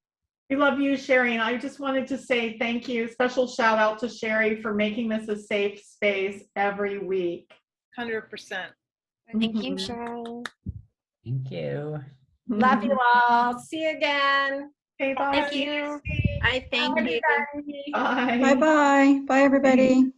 We love you, Sherry. And I just wanted to say thank you. Special shout out to Sherry for making this a safe space every week. 100%. Thank you, Sherry. Thank you. Love you all. See you again. Okay, bye. Thank you. I thank you. Everybody. Bye. Bye-bye. Bye, everybody.